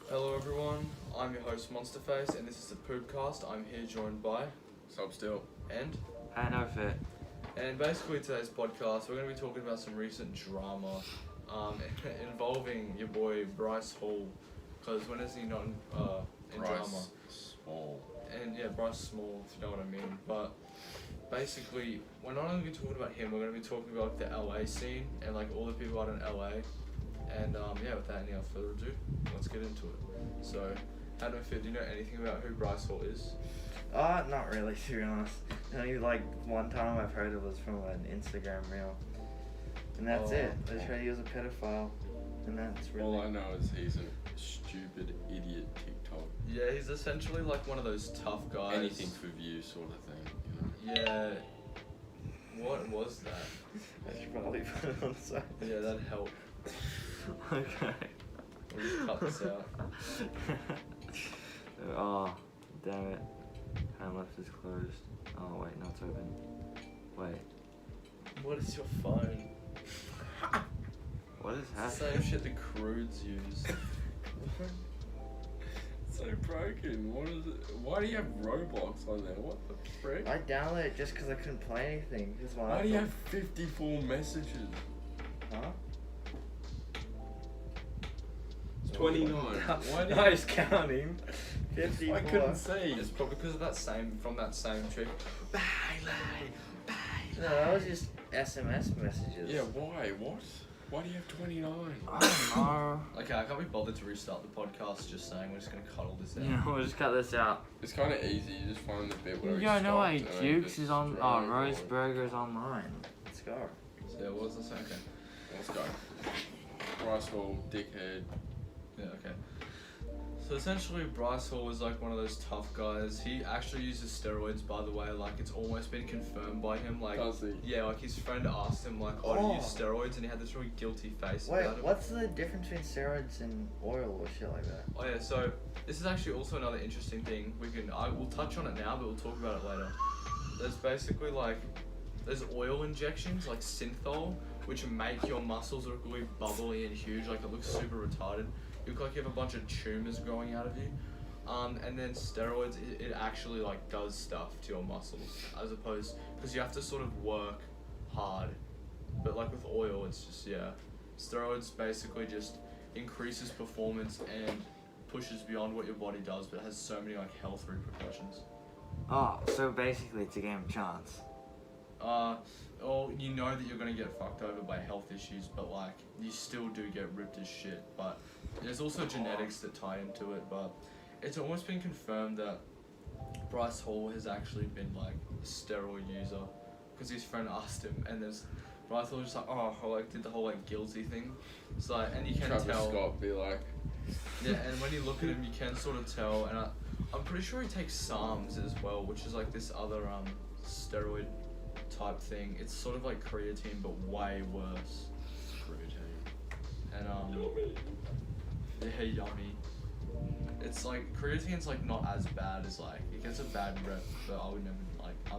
Hello everyone, I'm your host Monsterface and this is the Poopcast. I'm here joined by Substill. and Fit. and basically today's podcast we're going to be talking about some recent drama involving your boy Bryce Hall, because when is he not in Bryce drama? Small. And yeah, Bryce Small, if you know what I mean. But basically we're not only going to be talking about him, we're going to be talking about the LA scene and like all the people out in LA. And yeah, without any further ado, let's get into it. So, do you know anything about who Bryce Hall is? Not really, to be honest. Only like one time I've heard it was from an Instagram reel. And that's it. I just heard he was a pedophile. And that's really... All I know is he's a stupid idiot TikTok. Yeah, he's essentially like one of those tough guys. Anything for views sort of thing, you know? Yeah. What was that? I should probably put it on the side. Yeah, that'd help. Okay. We'll just cut this out. Oh, damn it. Hand left is closed. Oh, wait, no, it's open. Wait. What is your phone? What is It's the happening? same shit the crudes use. It's so broken. What is it? Why do you have Roblox on there? What the frick? I downloaded it just because I couldn't play anything. Why do you have 54 messages? Huh? 29. Why do you... Nice counting. 54. I couldn't see. It's probably because of that same trip. No, that was just SMS messages. Yeah, why? What? Why do you have 29? I don't know. Okay, I can't be bothered to restart the podcast. Just saying, we're just gonna cut all this out. Yeah, we'll just cut this out. It's kind of easy. You just find the bit where Yeah, he no way. stopped and then Jukes just is on. drag Rose forward. Burger's online. Let's go. So yeah, what was the second? Let's go. Bryce Hall, dickhead. Yeah, okay. So essentially, Bryce Hall was like one of those tough guys. He actually uses steroids, by the way. Like, it's almost been confirmed by him. Like, Does he? yeah, like his friend asked him, like, oh, do you use steroids? And he had this really guilty face Wait, about it. what's the difference between steroids and oil or shit like that? Oh yeah, so this is actually also another interesting thing. I will touch on it now, but we'll talk about it later. There's basically there's oil injections like synthol, which make your muscles look really bubbly and huge. Like, it looks super retarded. You look like you have a bunch of tumors growing out of you. And then steroids, it actually like does stuff to your muscles, as opposed, because you have to sort of work hard. But like with oil, it's just, yeah. Steroids basically just increases performance and pushes beyond what your body does, but it has so many like health repercussions. Oh, so basically it's a game of chance. Well, you know that you're gonna get fucked over by health issues, but like, you still do get ripped as shit. But there's also genetics that tie into it, but it's almost been confirmed that Bryce Hall has actually been like a steroid user, because his friend asked him, and Bryce Hall was just like, oh, I like did the whole like guilty thing. So like, and you can Travis tell. Scott be like... Yeah, and when you look at him, you can sort of tell, and I'm pretty sure he takes Psalms as well, which is like this other steroid type thing. It's sort of like creatine, but way worse. Creatine. And yeah, yummy. It's like creatine's like not as bad as like it gets a bad rep, but I would never like I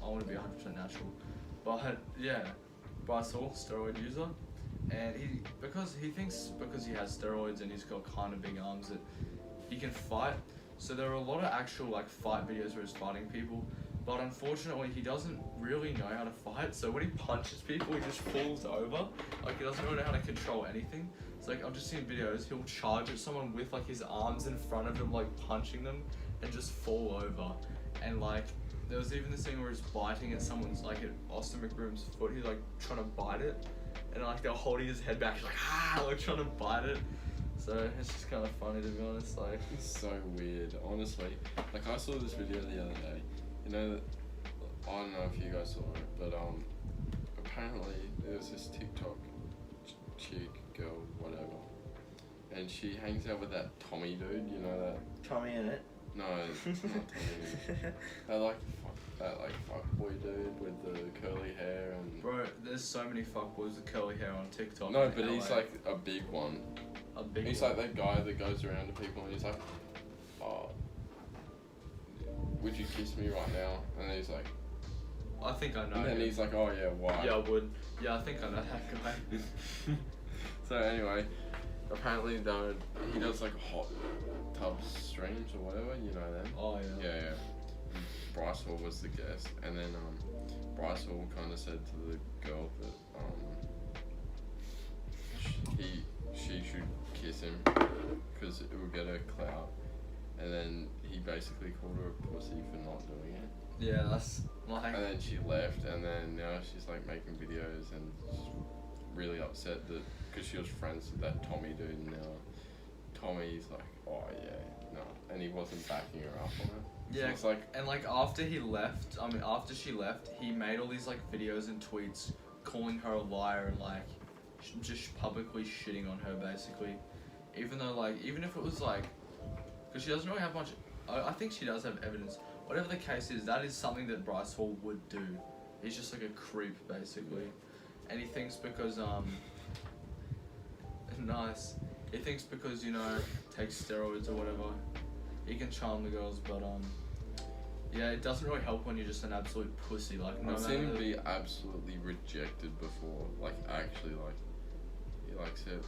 want to be 100% natural. But yeah, Bryce Hall, steroid user, and because he has steroids and he's got kind of big arms that he can fight. So there are a lot of actual like fight videos where he's fighting people. But unfortunately, he doesn't really know how to fight, so when he punches people, he just falls over. Like, he doesn't really know how to control anything. It's like, I've just seen videos, he'll charge at someone with, like, his arms in front of him, like, punching them, and just fall over. And, like, there was even this thing where he's biting at someone's, like, at Austin McBroom's foot, he's, like, trying to bite it, and, like, they're holding his head back, he's like, like, trying to bite it. So, it's just kind of funny, to be honest, like. It's so weird, honestly. Like, I saw this video the other day. You know, I don't know if you guys saw it, but apparently there was this TikTok chick, girl, whatever, and she hangs out with that Tommy dude, you know that? Tommy in it? No, it's not Tommy. that fuckboy dude with the curly hair and... Bro, there's so many fuckboys with curly hair on TikTok. No, but he's like a big one. A big He's one. like that guy that goes around to people and he's like, oh, would you kiss me right now? And he's like... I think I know And then him. he's like, oh yeah, why? Yeah, I would. Yeah, I think I know that guy. So anyway, apparently though, he does like hot Tubbs streams or whatever, you know them? Oh yeah. Yeah. Bryce Hall was the guest, and then Bryce Hall kind of said to the girl that she should kiss him because it would get her clout, and then he basically called her a pussy for not doing it. Yeah, that's like. And then she left, and then now she's like making videos and she's really upset that because she was friends with that Tommy dude, and now Tommy's like, oh yeah, no, and he wasn't backing her up on it. Yeah, so it's like, and like after he left, after she left, he made all these like videos and tweets calling her a liar and like just publicly shitting on her basically. Even though like, even if it was like, because she doesn't really have much, I think she does have evidence. Whatever the case is, that is something that Bryce Hall would do. He's just like a creep basically. And he thinks because, nice. He thinks because, you know, takes steroids or whatever, he can charm the girls, but yeah, it doesn't really help when you're just an absolute pussy. Like, no I've seen him matter be absolutely rejected before. Like, actually, like, he like said,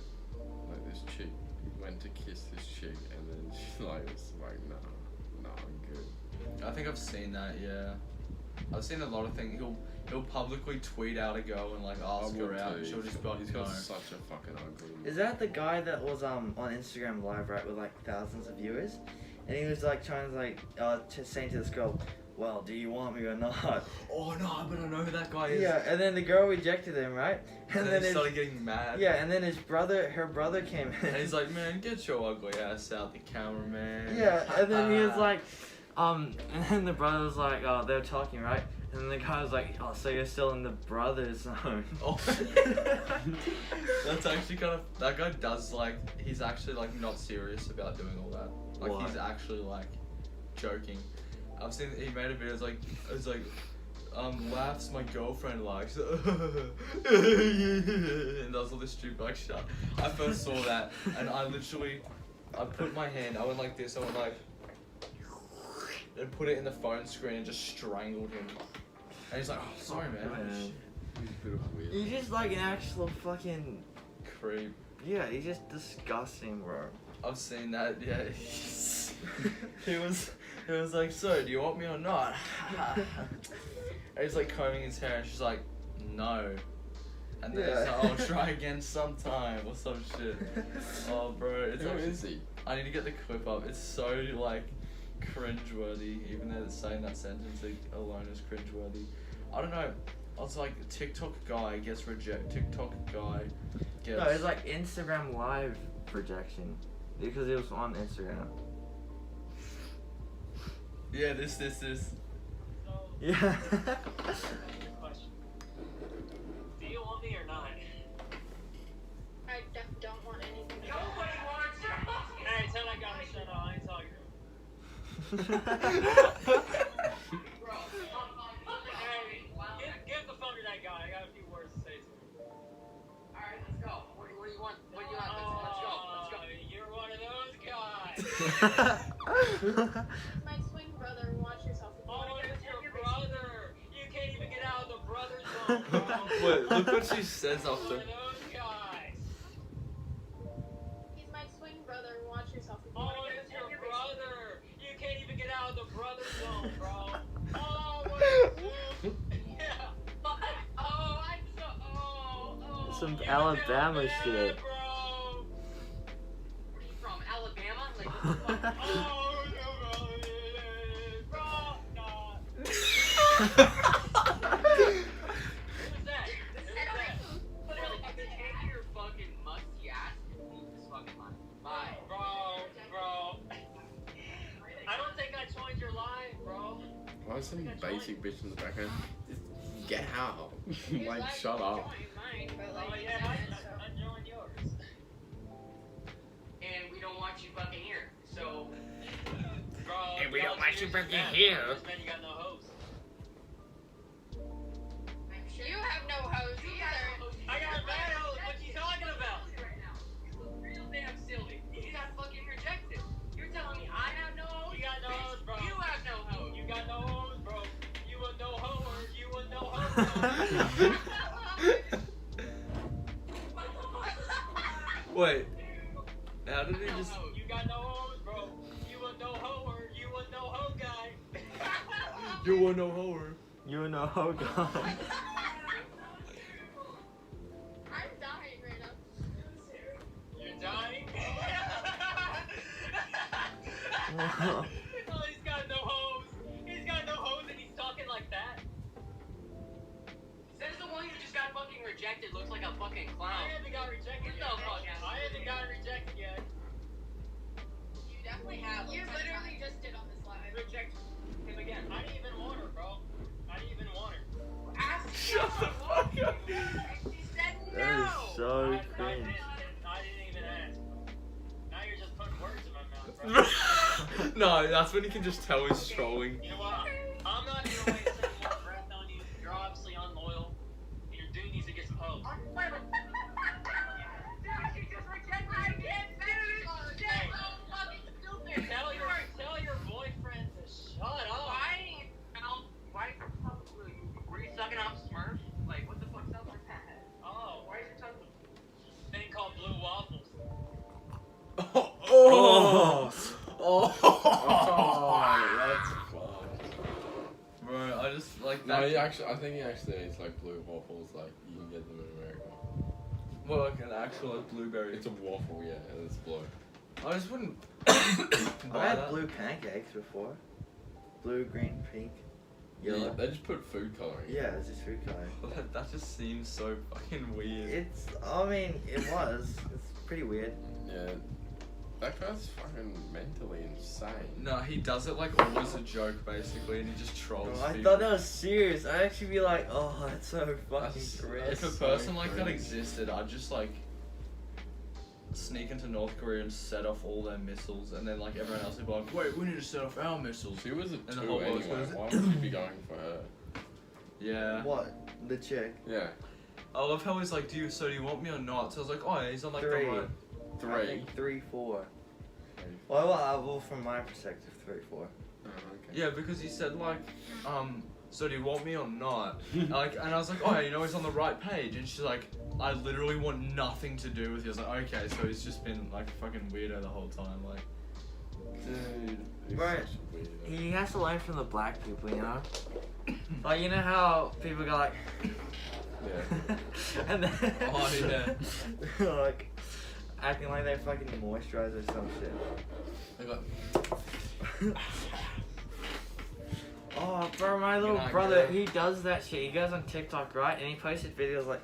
like this chick, he went to kiss this chick, and then she like was like, nah, I'm good. I think I've seen that. Yeah, I've seen a lot of things. He'll publicly tweet out a girl and like ask her out, and she'll just be like, He's got no. such a fucking ugly. Is that the guy that was on Instagram Live, right, with like thousands of viewers, and he was like trying to like saying to this girl, well, do you want me or not? Oh no, but I know who that guy is. Yeah, and then the girl rejected him, right? And then he started getting mad. Yeah, and then her brother came in. And he's like, man, get your ugly ass out the camera, man. Yeah, and then he was like, and then the brother was like, oh, they were talking, right? And then the guy was like, oh, so you're still in the brother zone. Oh. That's actually kind of, that guy does like, he's actually like not serious about doing all that. Like What? he's actually like joking. I've seen, he made a video, it's like, laughs my girlfriend likes, and does all this stupid like shit. I first saw that, and I put my hand, I went like this, I went like, and put it in the phone screen and just strangled him. And he's like, oh, sorry man. He's a bit of a weird. He's just like an actual fucking, Creep. yeah, he's just disgusting, bro. I've seen that, yeah. He was like, so, do you want me or not? And he's like combing his hair and she's like, no. And then he's like, I'll try again sometime or some shit. Oh bro, it's Who actually, is he? I need to get the clip up. It's so like cringeworthy, even though it's saying that sentence alone is cringeworthy. I don't know. I was like, TikTok guy gets rejected. TikTok guy gets. No, it's like Instagram Live projection because it was on Instagram. Yeah, this. Yeah. Question. Do you want me or not? I don't want anything. Nobody wants you. Hey, tell that guy to shut up. I ain't talking to him. Bro, hey, give the phone to that guy. I got a few words to say to him. Alright, let's go. What do you want? What do you want? Let's go. You're one of those guys. My twin brother, watch yourself. Oh, it's your brother. You can't even get out of the brother zone, bro. Wait, look what she says You're after. one of those guys. He's my twin brother, watch yourself. Oh, it's your brother. You can't even get out of the brother zone, bro. Oh, what? Yeah. Oh, I'm so. Oh. Some You Alabama feel bad, shit. bro. Where are you from? Alabama? Like, what the fuck? Oh, no, bro. Nah. Who's that? Who's that? Literally, you can take your fucking musty ass and leave this fucking line. Bye. Bro. I don't think I joined your line, bro. Why is some basic bitch in the background? Just get out. Like, shut up. Oh, yeah, I joined yours. And we don't want you fucking here. So, Bro, And we don't y'all want you just fucking mad, here. bro. This man, you got no host. I'm sure You have no hose either. I got a bad host. What you talking about? right now. You look real damn silly. You got fucking rejected. You're telling me I have no host? You got no Bitch, host, bro. You have no host. You got no host, bro. You a no hoer. You a no host. Wait, how did he just? You got no host, bro. You are no horror. You know, oh god. I'm dying right now. You're dying? Wow. Oh, he's got no hose. He's got no hose and he's talking like that. Says the one who just got fucking rejected looks like a fucking I clown. haven't got rejected Get yet. the fuck out. I haven't gotten rejected yet. You definitely have. You literally just did on this live. Reject him again. I didn't even want her, bro. I didn't even want her. Ask Shut the fuck up. She said no. That is so I cringe. didn't even ask. Now you're just putting words in my mouth, bro. No, that's when you can just tell he's trolling. You know what? I'm not gonna waste any more breath on you. You're obviously unloyal. And your dude needs to get some hoes. She just rejected me again, dude. Hey. So fucking stupid. Tell your boyfriend to shut up. Why were you sucking off Smurfs? Like, what the fuck sounds like that? Oh, Why is your tongue? thing called blue waffles. Oh. Oh, Oh. that's fucked. Bro, I just like No, that. I think he actually eats like blue waffles. Like you can get them in America. Well, like an actual like, blueberry. It's a waffle, yeah, and it's blue. I just wouldn't. I've buy had that. blue pancakes before. Blue, green, pink, Yeah, yellow. they just put food coloring. Yeah, it's just food coloring. That just seems so fucking weird. It's, I mean, it was. It's pretty weird. Yeah. That guy's fucking mentally insane. No, he does it like always a joke basically, and he just trolls. Oh, I people. thought that was serious. I'd actually be like, oh, that's so fucking That's- cringe. If a so person like that cringe. existed, I'd just like sneak into North Korea and set off all their missiles, and then like everyone else would be like, wait, we need to set off our missiles. She was a the 2 whole world's anyway. gonna- Why would you be going for her? Yeah. What? The chick? Yeah. I love how he's like, do you want me or not? So I was like, oh, yeah, he's on like Three. the right. I 3. think 3, 4. Well, from my perspective, 3, 4. Oh, okay. Yeah, because he said like, so do you want me or not? Like, and I was like, oh, yeah, he's on the right page, and she's like, I literally want nothing to do with you. I was like, okay, so he's just been like fucking weirdo the whole time, like. Dude. he's Right. such a weirdo. He has to learn from the black people, you know? Like, you know how people go like... Yeah. and then... Oh, yeah. like, acting like they fucking moisturize or some shit. They got, Oh, bro, my little Good night, brother, girl. he does that shit. He goes on TikTok, right? And he posted videos like...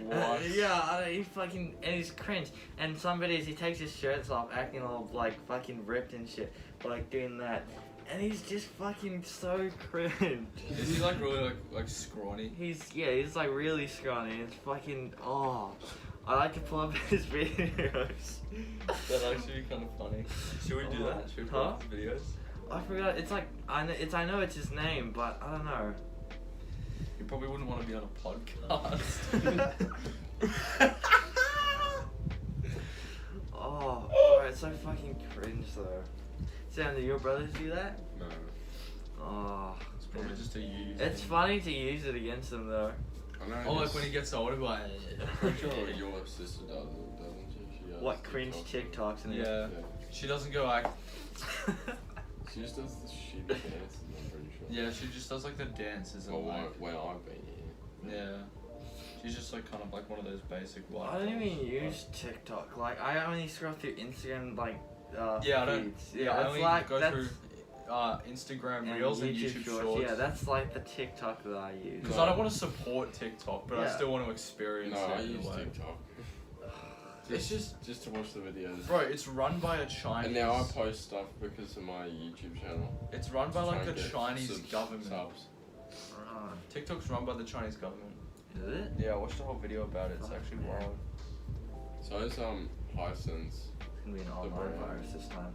What? yeah, I don't, he fucking... And he's cringe. And some videos, he takes his shirts off, acting all, like, fucking ripped and shit. Like, doing that. And he's just fucking so cringe. is he like really like scrawny? He's like really scrawny. It's fucking I like to pull up his videos. That'd actually be kind of funny. Should we do that? Should we put Huh? up the videos? I forgot. It's like I know it's his name, but I don't know. You probably wouldn't want to be on a podcast. Oh, bro, it's so fucking cringe though. Sam, do your brothers do that? No. Oh, It's probably man. just a use. It's funny to use it against them though. I know. Oh, like when he gets older, like. Pretty sure your sister does it, doesn't she? She does What cringe TikTok. TikToks and Yeah. Yeah. She doesn't go like. She just does the shitty dances, I'm pretty sure. Yeah, she just does like the dances and Well, like. when I've been here. Yeah. She's just like kind of like one of those basic white. I don't even girls. use TikTok. Like I only scroll through Instagram like Yeah, I don't. feeds. Yeah, I it's only like go that's through Instagram Reels and YouTube Shorts. Yeah, that's like the TikTok that I use. Because I don't want to support TikTok, but I Yeah. still want to experience No, it I in use a way. TikTok. It's just, to watch the videos. bro, it's run by a Chinese. And now I post stuff because of my YouTube channel. It's run by like Trying a to get Chinese government. Subs. TikTok's run by the Chinese government. Is it? Yeah, I watched a whole video about it. It's Fuck, actually man. wild. So it's Hisense. It's gonna be an The online brand. virus this time.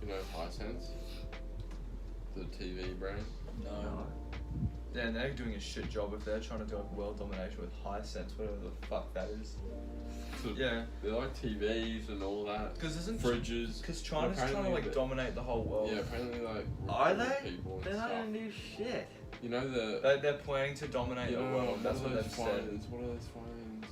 You know Hisense? The TV brand. No. Yeah, and they're doing a shit job if they're trying to do like world domination with Hisense, whatever the fuck that is. So Yeah, they're like TVs and all that. because isn't Fridges. because China's trying to Apparently like the- dominate the whole world. Yeah, apparently like Are record they? people and They're not stuff. gonna do shit. You know the They're planning to dominate the world. That's what they've said. What are those phones?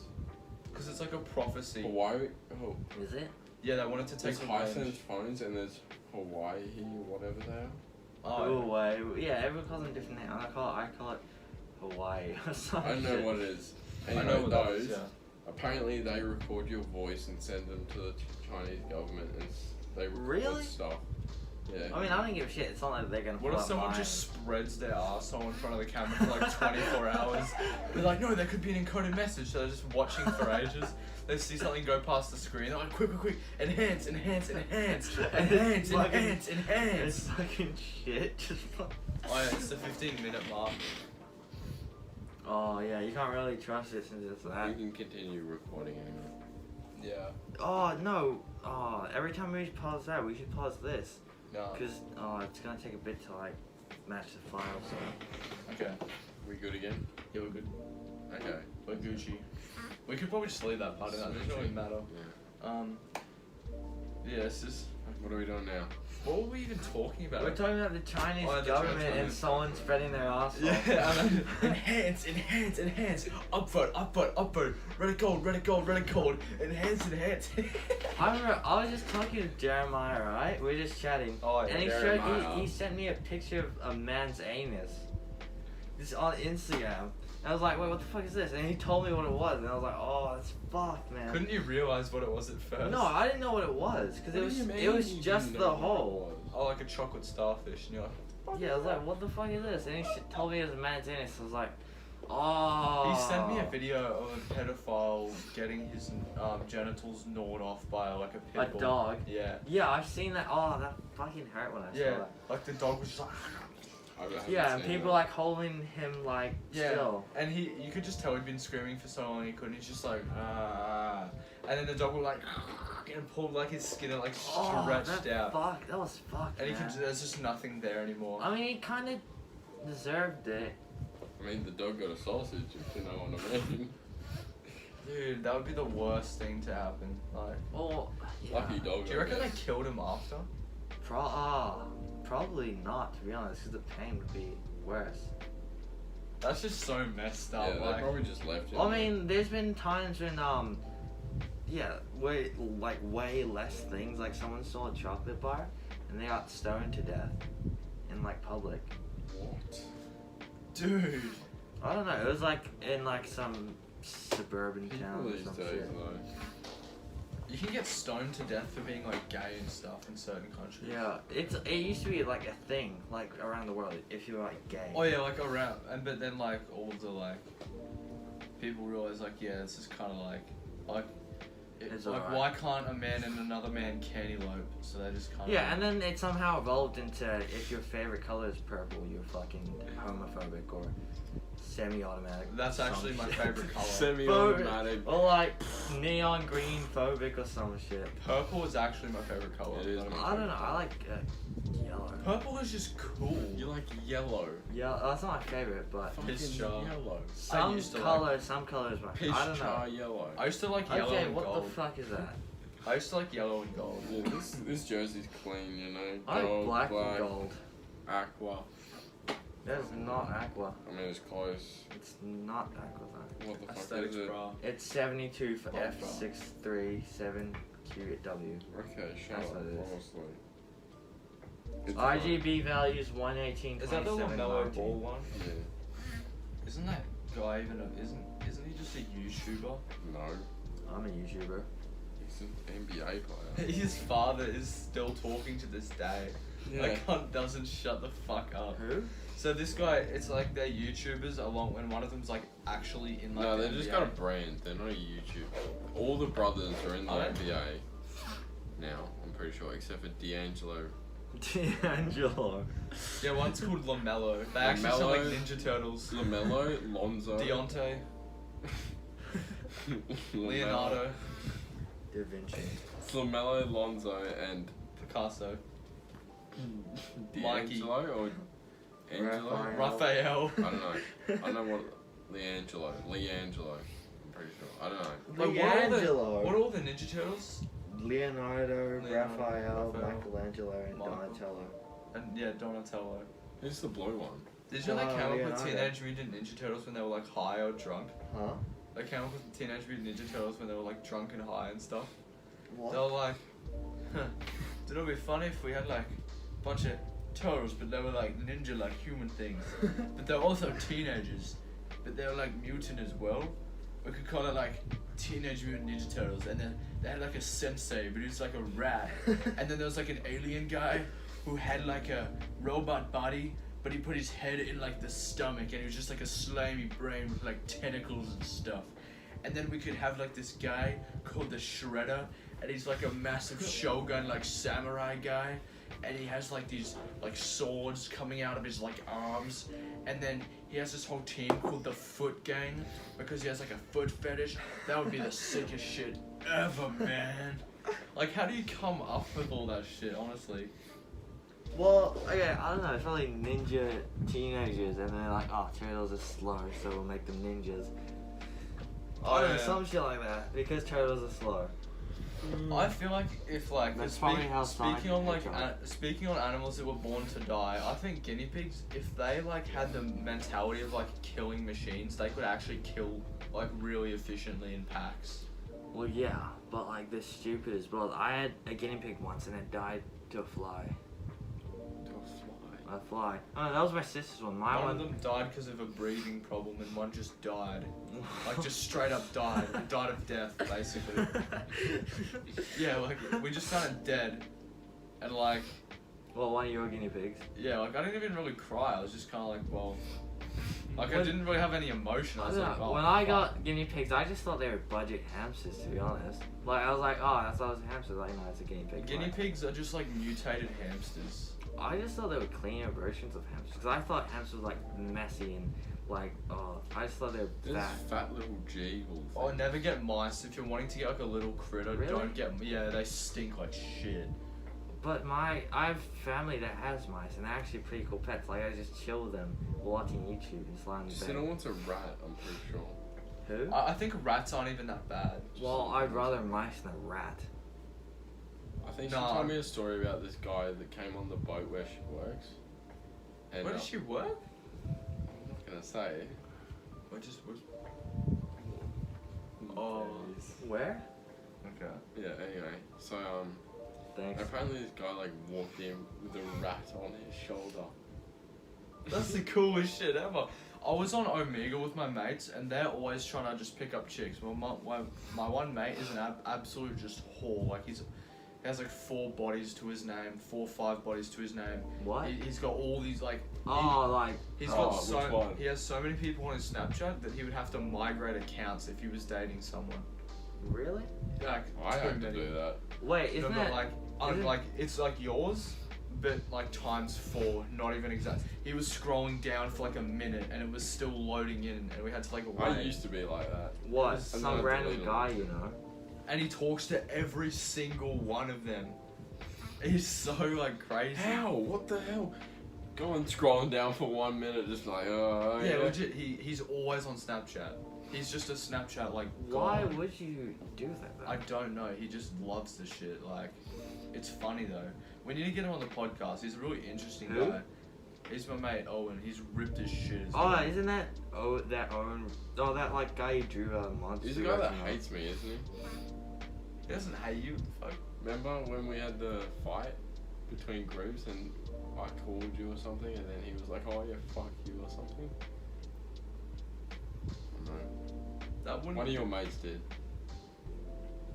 Because it's like a prophecy. Hawaii. Oh, Is it? Yeah, they wanted to take there's Hisense revenge. phones and there's Hawaii, whatever they are. Oh, Hawaii. Yeah, everyone calls them different names. I call it Hawaii or I something. don't know what it is. I Anyway, know what that those, is, yeah. apparently they record your voice and send them to the Chinese government and they record Really? stuff. Yeah. I mean, I don't give a shit. It's not like they're gonna. What pull if up someone mine. just spreads their arsehole in front of the camera for like 24 hours? They're like, no, there could be an encoded message, so they're just watching for ages. They see something go past the screen, they're like, quick, enhance, enhance, It's enhance, It's enhance. fucking shit. Just. Oh yeah, it's the 15-minute mark. Oh yeah, you can't really trust it since it's that. You can continue recording anyway. Yeah. Oh no. Oh, every time we pause that, we should pause this. No. Cause it's gonna take a bit to like match the file. So. Okay. We good again? Yeah, we're good. Okay. We're Gucci. We could probably just leave that part in. That doesn't really matter. Yeah. Yeah, it's just. What are we doing now? What were we even talking about? We're talking about the Chinese Oh, the government and Chinese. someone spreading their ass. Yeah, enhance, upvote, red gold, enhance. I remember I was just talking to Jeremiah, right? We were just chatting. Oh, yeah, and Jeremiah. he sent me a picture of a man's anus. This on Instagram. And I was like, wait, what the fuck is this? And he told me what it was, and I was like, oh, that's fucked, man. Couldn't you realize what it was at first? No, I didn't know what it was, because What do you it mean was you just didn't the know what it hole. was? Oh, like a chocolate starfish, and you're like, Yeah, I was like, what the fuck is this? And he told me it was a man's anus. I was like, oh. He sent me a video of a pedophile getting his genitals gnawed off by like a pit A bull. dog. Yeah. Yeah, I've seen that. Oh, that fucking hurt when I Yeah. saw that. Like the dog was just like. I haven't Yeah, and seen people that. like holding him like Yeah. still. And you could just tell he'd been screaming for so long he couldn't. He's just like, ah. And then the dog would like, and pulled like his skin and like Oh, stretched that out. fuck, that was fucked. And he man. could, there's just nothing there anymore. I mean, he kind of deserved it. I mean, the dog got a sausage, if you know what I mean. Dude, that would be the worst thing to happen. Like, Well, yeah. Lucky dog. do you I reckon they guess. killed him after? Probably not, to be honest, because the pain would be worse. That's just so messed up. Yeah, they like, probably just left him. I mean, there's been times when way less things. Like someone stole a chocolate bar, and they got stoned to death in like public. What? dude. I don't know. It was like in like some suburban town People or these some days, shit. though. You can get stoned to death for being like gay and stuff in certain countries. Yeah, it used to be like a thing like around the world if you were like gay. Oh yeah, like around, but then like all the like people realize like yeah, this is kind of like It's like alright. why can't a man and another man cantaloupe? So they just kind of Yeah, and then it somehow evolved into if your favorite color is purple, you're fucking homophobic or semi-automatic. That's some actually my shit. favorite color. Semi-automatic. Or like neon green phobic or some shit. Purple is actually my favorite color. It is Not my my I don't know. favorite I like yellow. color. Purple is just cool. You like yellow. Yeah, that's not my favorite, but Fucking Piss jar. yellow. some used to colors my. Piss I don't jar know. yellow. I used to like yellow Okay, and what gold. the fuck is that? I used to like yellow and gold. Yeah, this jersey's clean, you know. I like Gold, black and gold. Aqua. That's not aqua. I mean, it's close. It's not aqua though. What the fuck Aesthetics, is it? bro. It's 72 for Gold, bro. F637QW. Okay, shut That's up, what it is. honestly. It's fine. RGB values 118. Is that the LaMelo Ball one? Yeah. Isn't that guy even isn't he just a YouTuber? No. I'm a YouTuber. He's an NBA player. His father is still talking to this day. Yeah. That cunt doesn't shut the fuck up. Who? So this guy, it's like they're YouTubers along when one of them's like actually in like No, the they just NBA. got a brand. They're not a YouTuber. All the brothers are in the Are they? NBA now, I'm pretty sure, except for D'Angelo. D'Angelo. Yeah, one's called LaMelo. They actually sound like LaMelo. Ninja Turtles. LaMelo, Lonzo. Deontay, Leonardo, Da Vinci. It's LaMelo, Lonzo, and Picasso, D'Angelo or Angelo? Raphael. Raphael. I don't know. I know what Leangelo. I'm pretty sure. I don't know. Like, Leangelo. what are all the Ninja Turtles? Leonardo, Raphael, Raphael, Michelangelo, and Michael. Donatello. And yeah, Donatello. Who's the blue one? Did you know they came up with Leonardo. Teenage Mutant Ninja Turtles when they were like high or drunk? Huh? They came up with Teenage Mutant Ninja Turtles when they were like drunk and high and stuff. What? They were like, don't know be funny if we had like a bunch of turtles, but they were like ninja, like human things. But they're also teenagers, but they're like mutant as well. We could call it like Teenage Mutant Ninja Turtles, and then they had like a sensei, but he was like a rat. And then there was like an alien guy who had like a robot body, but he put his head in like the stomach, and he was just like a slimy brain with like tentacles and stuff. And then we could have like this guy called the Shredder, and he's like a massive shogun, like samurai guy, and he has like these like swords coming out of his like arms, and then he has this whole team called the Foot Gang because he has like a foot fetish. That would be the sickest shit ever, man. Like, how do you come up with all that shit, honestly? Well, okay, I don't know. It's probably ninja teenagers, and they're like, oh, turtles are slow, so we'll make them ninjas. I don't know, some shit like that, because turtles are slow. I feel like if like That's probably how speaking on like science speaking on animals that were born to die, I think guinea pigs, if they like had the mentality of like killing machines, they could actually kill like really efficiently in packs. Well, yeah, but like they're stupid as well. I had a guinea pig once, and it died to a fly. A fly. Oh, that was my sister's one. My One one. of them died because of a breathing problem, and one just died. Like, just straight up died. It died of death, basically. Yeah, like, we just found it dead. And, like... Well, one of your guinea pigs. Yeah, like, I didn't even really cry. I was just kind of like, well... Like, I didn't really have any emotion. I was like, oh, when I fuck. got guinea pigs, I just thought they were budget hamsters, to be honest. Like, I was like, oh, I thought it was a hamster. Like, no, it's a guinea pig. Guinea Like, pigs are just, like, mutated hamsters. I just thought they were cleaner versions of hamsters. Because I thought hamsters were, like, messy and, like, oh, I just thought they were This fat. fat little Jeeble. Oh, never get mice. If you're wanting to get, like, a little critter, Really? don't get... Yeah, they stink like shit. But I have family that has mice, and they're actually pretty cool pets. Like, I just chill with them watching YouTube and sliding Just the said I bed. want a rat, I'm pretty sure. Who? I think rats aren't even that bad. Well, I'd rather mice than a rat. I think No. she told me a story about this guy that came on the boat where she works. And Where does she work? I'm not gonna say. What just... Oh. Where? Okay. Yeah, anyway. So, Thanks. apparently this guy, like, walked in with a rat on his shoulder. That's the coolest shit ever. I was on Omega with my mates, and they're always trying to just pick up chicks. Well, my one mate is an absolute just whore. Like, he has like 4 bodies to his name, 4 or 5 bodies to his name. What? He's got all these like. Oh, like. He's Oh, got which one? He has so many people on his Snapchat that he would have to migrate accounts if he was dating someone. Really? Like, I too had to many. do that. Wait, No, isn't but that. like, isn't- like it's like yours, but like times 4, not even exact. He was scrolling down for like a minute, and it was still loading in, and we had to like I wait. used to be like that. What? And Some then I random deleted guy, them. you know? And he talks to every single one of them. He's so like crazy. How? What the hell? Going scrolling down for 1 minute, just like, oh, Yeah, legit. He's always on Snapchat. He's just a Snapchat like Why god. would you do that, though? I don't know. He just loves the shit. Like, it's funny though. We need to get him on the podcast. He's a really interesting Who? guy. He's my mate Owen. He's ripped as shit. As Oh, well. isn't that. Oh, that Owen. Oh, that, like, guy you drew a monster. He's the guy that version of. hates me, isn't he? He doesn't hate you. Fuck. Remember when we had the fight between groups and I called you or something, and then he was like, oh yeah, fuck you or something? No. That wouldn't. One of your mates did.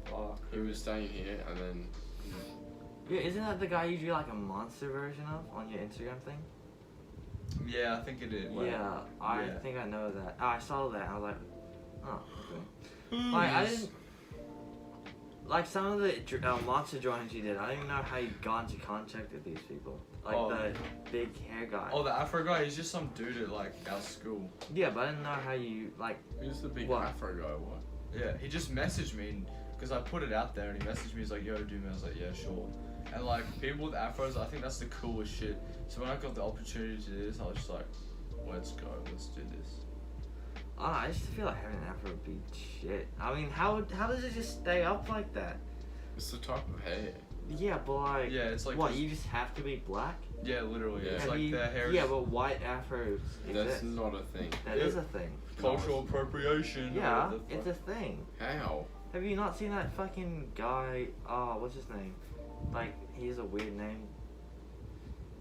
Fuck. He was staying here, and then Yeah, isn't that the guy you drew, like, a monster version of on your Instagram thing? Yeah, I think it is. Wait. Yeah, I Yeah. think I know that. Oh, I saw that. I was like, oh, okay. Like, I didn't. Like, some of the monster drawings you did, I didn't even know how you got into contact with these people. Like, Oh. the big hair guy. Oh, the Afro guy. He's just some dude at like our school. Yeah, but I didn't know how you, like. who's the big What? Afro guy? What? Yeah, he just messaged me because I put it out there, and he messaged me. He's like, "Yo, do me." I was like, "Yeah, sure." And like people with afros, I think that's the coolest shit. So when I got the opportunity to do this, I was just like, "Let's go, let's do this." I just feel like having an afro would be shit. I mean, how does it just stay up like that? It's the type of hair. Yeah, but like. Yeah, it's like What, this- you just have to be black? Yeah, literally. Yeah. It's Have like you- their hair Yeah, is but white afros That's exist. not a thing. That is a thing. cultural appropriation. or Yeah, whatever the it's a fuck. thing. How? Have you not seen that fucking guy? Oh, what's his name? Like, he has a weird name.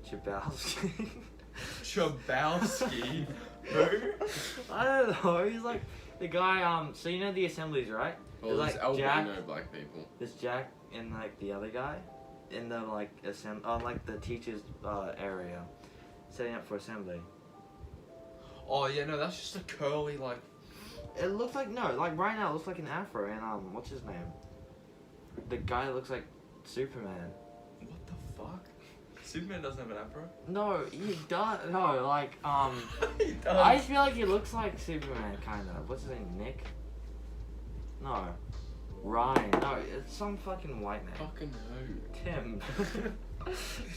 Chabowski. Chabowski. Who? I don't know. He's like the guy. So you know the assemblies, right? Well, There's, there's like, Jack. albino black people. There's Jack and like the other guy, in the like like the teachers' area, setting up for assembly. Oh yeah, no, that's just a curly like. It looks like right now it looks like an afro and what's his name? The guy that looks like Superman. What the fuck? Superman doesn't have an afro. No, he does. No, like He does. I feel like he looks like Superman, kind of. What's his name? Nick? No. Ryan. No, it's some fucking white name. Fucking who? Tim.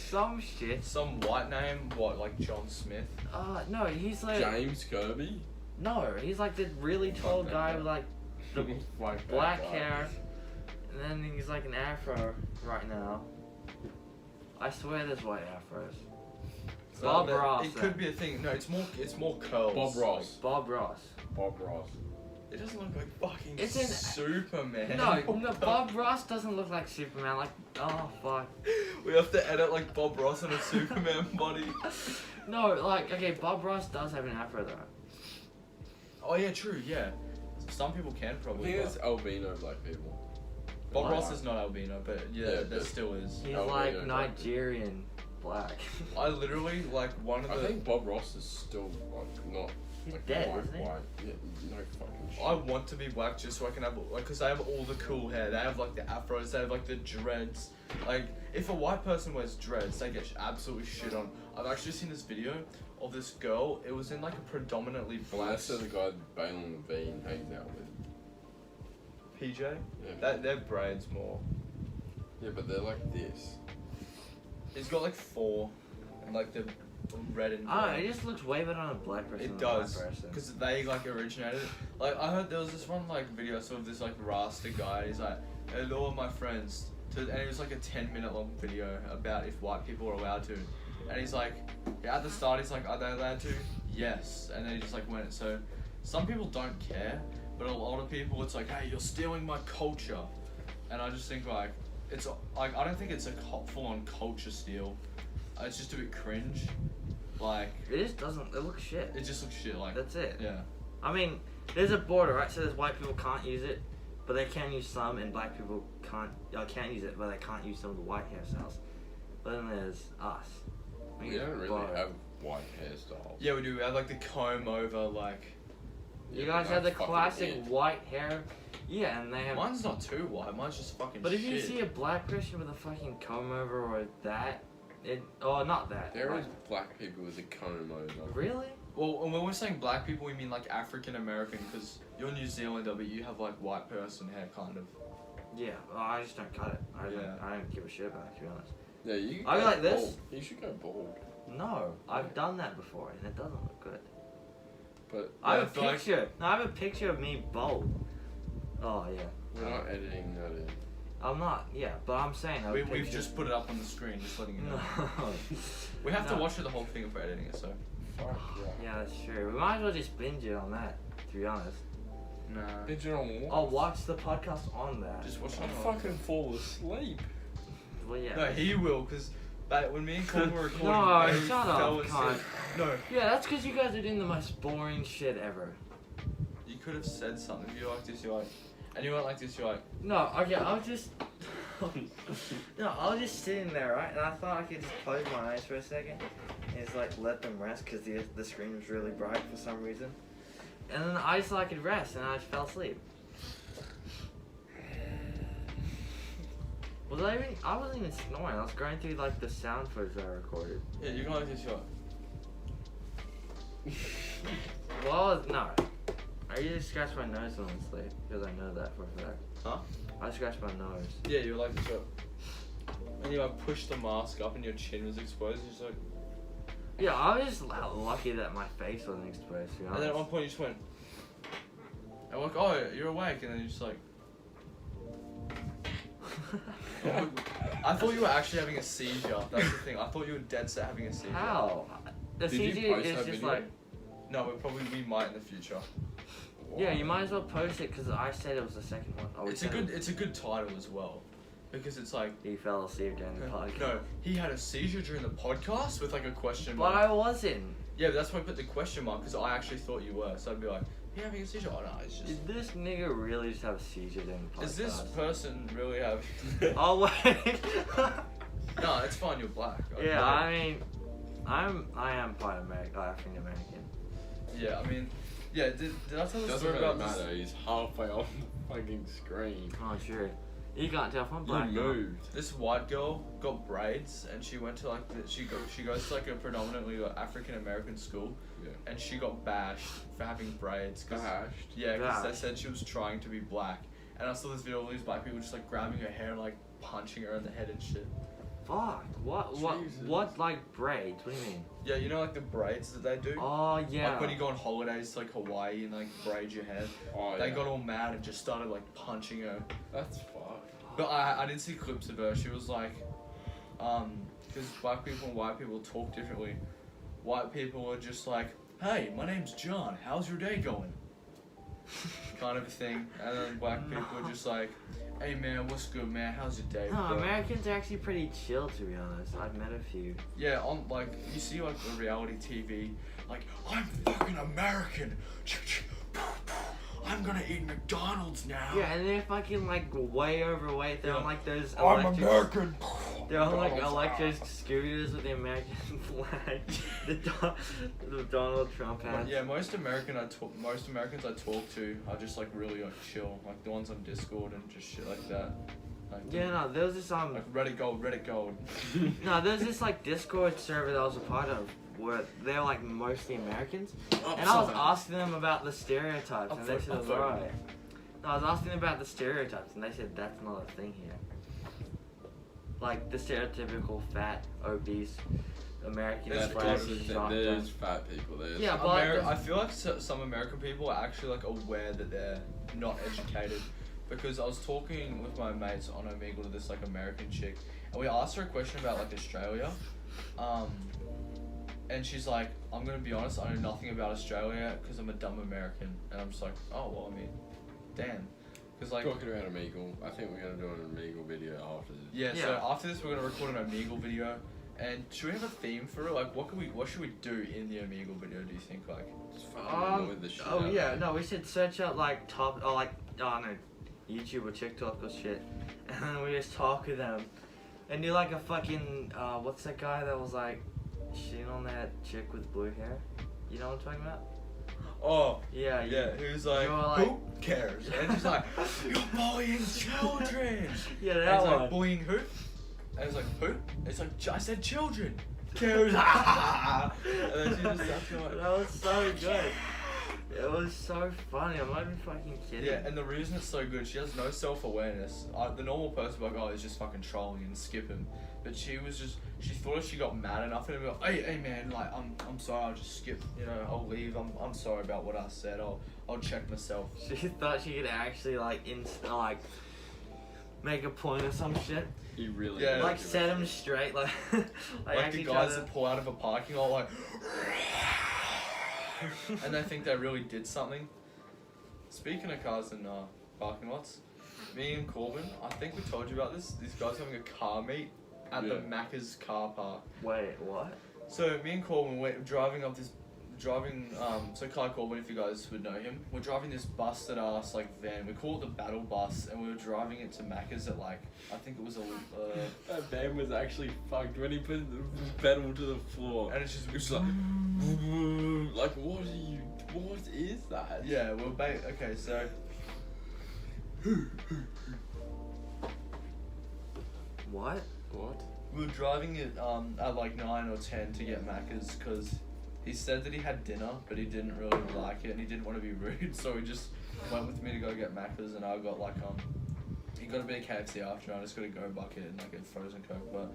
Some shit. Some white name, what, like John Smith? No, he's like. James Kirby? No, he's like this really tall Fuck that guy guy. with like the Like that black guy. hair, and then he's like an afro right now. I swear there's white afros. Bob But Ross. It could be a thing. No, it's more curls. Bob Ross. Bob Ross. Bob Ross. It doesn't look like fucking It's an- Superman. No, Bob Ross doesn't look like Superman. Like, oh fuck. We have to edit like Bob Ross on a Superman body. No, like, okay, Bob Ross does have an afro though. Oh yeah, true. Yeah, some people can I probably. think it's albino black people. Bob What? Ross is not albino, but yeah, Yeah, there but- still is. He's Albino like black. Nigerian black. I literally like one of I the. think Bob Ross is still like not. He's like, dead, white, isn't he? white. Yeah, no fucking shit. I want to be black just so I can have like, cause they have all the cool hair. They have like the afros. They have like the dreads. Like if a white person wears dreads, they get absolutely shit on. I've actually seen this video of this girl. It was in like a predominantly Well, black. that's the guy Balin Levine hangs out with. PJ. Yeah. Their braids more. Yeah, but they're like this. He's got like 4, and like the red and. Oh, green. it just looks way better on a black person It than a white does, person. because they like originated. Like I heard there was this one like video I saw of this like Rasta guy. He's like, "Hello, my friends," and it was like a 10-minute long video about if white people are allowed to, and he's like, at the start he's like, "Are they allowed to?" Yes, and then he just like went. So some people don't care, but a lot of people it's like, "Hey, you're stealing my culture," and I just think like it's like I don't think it's a full-on culture steal. It's just a bit cringe. Like It just doesn't. It looks shit. it just looks shit. Like That's it. yeah. I mean, there's a border, right? So there's white people can't use it, but they can use some, and black people can't use it, but they can't use some of the white hairstyles. But then there's us. We don't really borrow. have white hairstyles. Yeah, we do. We have like the comb over, like. You Yeah, guys but have the that's fucking classic it. white hair. Yeah, and they have. Mine's not too white. Mine's just fucking. But if shit. you see a black person with a fucking comb over or that, not that. There like, is black people with a comb over. Really? Well, and when we're saying black people, we mean like African American, because you're New Zealander, but you have like white person hair, kind of. Yeah. Well, I just don't cut it. Yeah. I don't give a shit about it, to be honest. Yeah, you. I go like this. bald. You should go bald. No, I've done that before, and it doesn't look good. But I Yeah, have a I feel like- picture. No, I have a picture of me bald. Oh yeah. we're not editing that in. I'm not. Yeah, but I'm saying. I have a We've picture. just put it up on the screen, just letting you know. No. We have to No. watch it the whole thing if we're editing it, so. Fuck yeah. Yeah, that's true. We might as well just binge it on that. To be honest. Nah. Did you on what? I'll watch the podcast on that. Just watch it. I'll on- fucking fall asleep. Well, yeah. No, he will, because when me and Colin were recording, No, he shut fell up, asleep. cunt. No, Yeah, that's because you guys are doing the most boring shit ever. you could have said something. If you like this, you're like. And you weren't like this, you're like. No, okay, I'll just. No, I was just sitting there, right? And I thought I could just close my eyes for a second and just like let them rest because the screen was really bright for some reason. And then I just thought I could rest and I just fell asleep. I wasn't even snoring. I was going through like the sound footage I recorded. Yeah, you can like this, you're like. Well, no. I usually scratch my nose when I'm asleep because I know that for a fact. Huh? I scratch my nose. Yeah, you were like this, you're like. And you like pushed the mask up and your chin was exposed. You're just like. Yeah, I was just lucky that my face wasn't exposed, to be And then at one honest. point you just went. And I'm like, oh, you're awake, and then you're just like. I thought you were actually having a seizure. That's the thing. I thought you were dead set having a seizure. How? The Did you CG post is that just video? like. No, we might in the future. Yeah, you might as well post it because I said it was the second one. Oh, we It's a said good. it- It's a good title as well, because it's like. He fell asleep during the podcast. No, he had a seizure during the podcast with like a question But mark. I wasn't. Yeah, but that's why I put the question mark because I actually thought you were. So I'd be like, "You having a seizure?" Oh no, it's just. Did this nigga really just have a seizure during the podcast? Is this person really having? Oh wait. No, it's fine. You're black. Yeah, I mean, I am part African American. Yeah, I mean, yeah. Did I tell the Doesn't story really about matter. this? He's halfway on the fucking screen. Oh sure. You can't tell if I'm You black. or not. moved. This white girl got braids, and she went to like she goes to like a predominantly like, African American school, Yeah. and she got bashed for having braids. Bashed? Yeah, because they Bashed. said she was trying to be black, and I saw this video of all these black people just like grabbing her hair and like punching her in the head and shit. Fuck. What? Jesus. What? Like braids? What do you mean? Yeah, you know like the braids that they do. Oh yeah. Like when you go on holidays to like Hawaii and like braid your hair. Oh, They yeah. got all mad and just started like punching her. That's fucked. But I didn't see clips of her. She was like, because black people and white people talk differently. White people are just like, hey, my name's John. How's your day going? Kind of a thing. And then black people are just like, hey man, what's good, man? How's your day, No, bro? Americans are actually pretty chill, to be honest. I've met a few. Yeah, on like you see like the reality TV, like I'm fucking American. I'm gonna eat McDonald's now. Yeah, and they're fucking like way overweight. They're on Yeah. like those I'm electric. American. They're on like McDonald's. electric scooters with the American flag. the Donald Trump But hat. yeah, most Americans I talk to are just like really like chill, like the ones on Discord and just shit like that. Like, Yeah, no, there was this like Reddit gold. no, there's this like Discord server that I was a part of where they're like mostly Americans, and I was asking them about the stereotypes, and they said it was alright. No, I was asking them about the stereotypes, and they said that's not a thing here. Like the stereotypical fat, obese American That's flag close to shotgun. There's fat people there. Yeah, so- but- I feel like some American people are actually like aware that they're not educated, because I was talking with my mates on Omegle to this like American chick, and we asked her a question about like Australia, and she's like, I'm gonna be honest, I know nothing about Australia because I'm a dumb American, and I'm just like, oh well, I mean, damn, because like. Talking about Omegle, I think we're gonna do an Omegle video after this. Yeah, Yeah. so after this we're gonna record an Omegle video, and should we have a theme for it? Like, what should we do in the Omegle video? Do you think like? Just fucking annoy the shit Oh out yeah, of no, we should search out like top, or like, oh no, YouTube or TikTok or shit, and then we just talk with them, and do like a fucking, what's that guy that was like, shitting on that chick with blue hair? You know what I'm talking about? Oh, Yeah, yeah. Who's like, You're like- who cares? And she's like, you're bullying children. Yeah, And that he's one. like, bullying who? And he's like, who? It's like, I said children. Cares. And then she just starts going, That was so good. It was so funny. I'm not even fucking kidding. yeah, and the reason it's so good, she has no self-awareness. The normal person would be like, oh, he's just fucking trolling and skip him. But she thought if she got mad enough and be like, hey man, like, I'm sorry, I'll just skip, you know, I'll leave, I'm sorry about what I said, I'll check myself. She thought she could actually like make a point or some shit. He really Yeah. Like did set it. him straight, like Like the actually try guys to- that pull out of a parking lot, like, and they think they really did something. Speaking of cars and parking lots, me and Corbin, I think we told you about this. These guys having a car meet at the Yeah. Macca's car park. Wait, what? So me and Corbin were so Kai Corbin, if you guys would know him, we're driving this busted ass like van. We call it the battle bus, and we were driving it to Macca's at like, I think it was That van was actually fucked when he put the pedal to the floor. and it's just It's like, like what is that? yeah, okay, so What? What? we were driving it at like 9 or 10 to get Macca's because he said that he had dinner, but he didn't really like it and he didn't want to be rude, so he just went with me to go get Macca's, and I got like he got a bit of KFC after, and I just got a Go Bucket and like a frozen Coke. But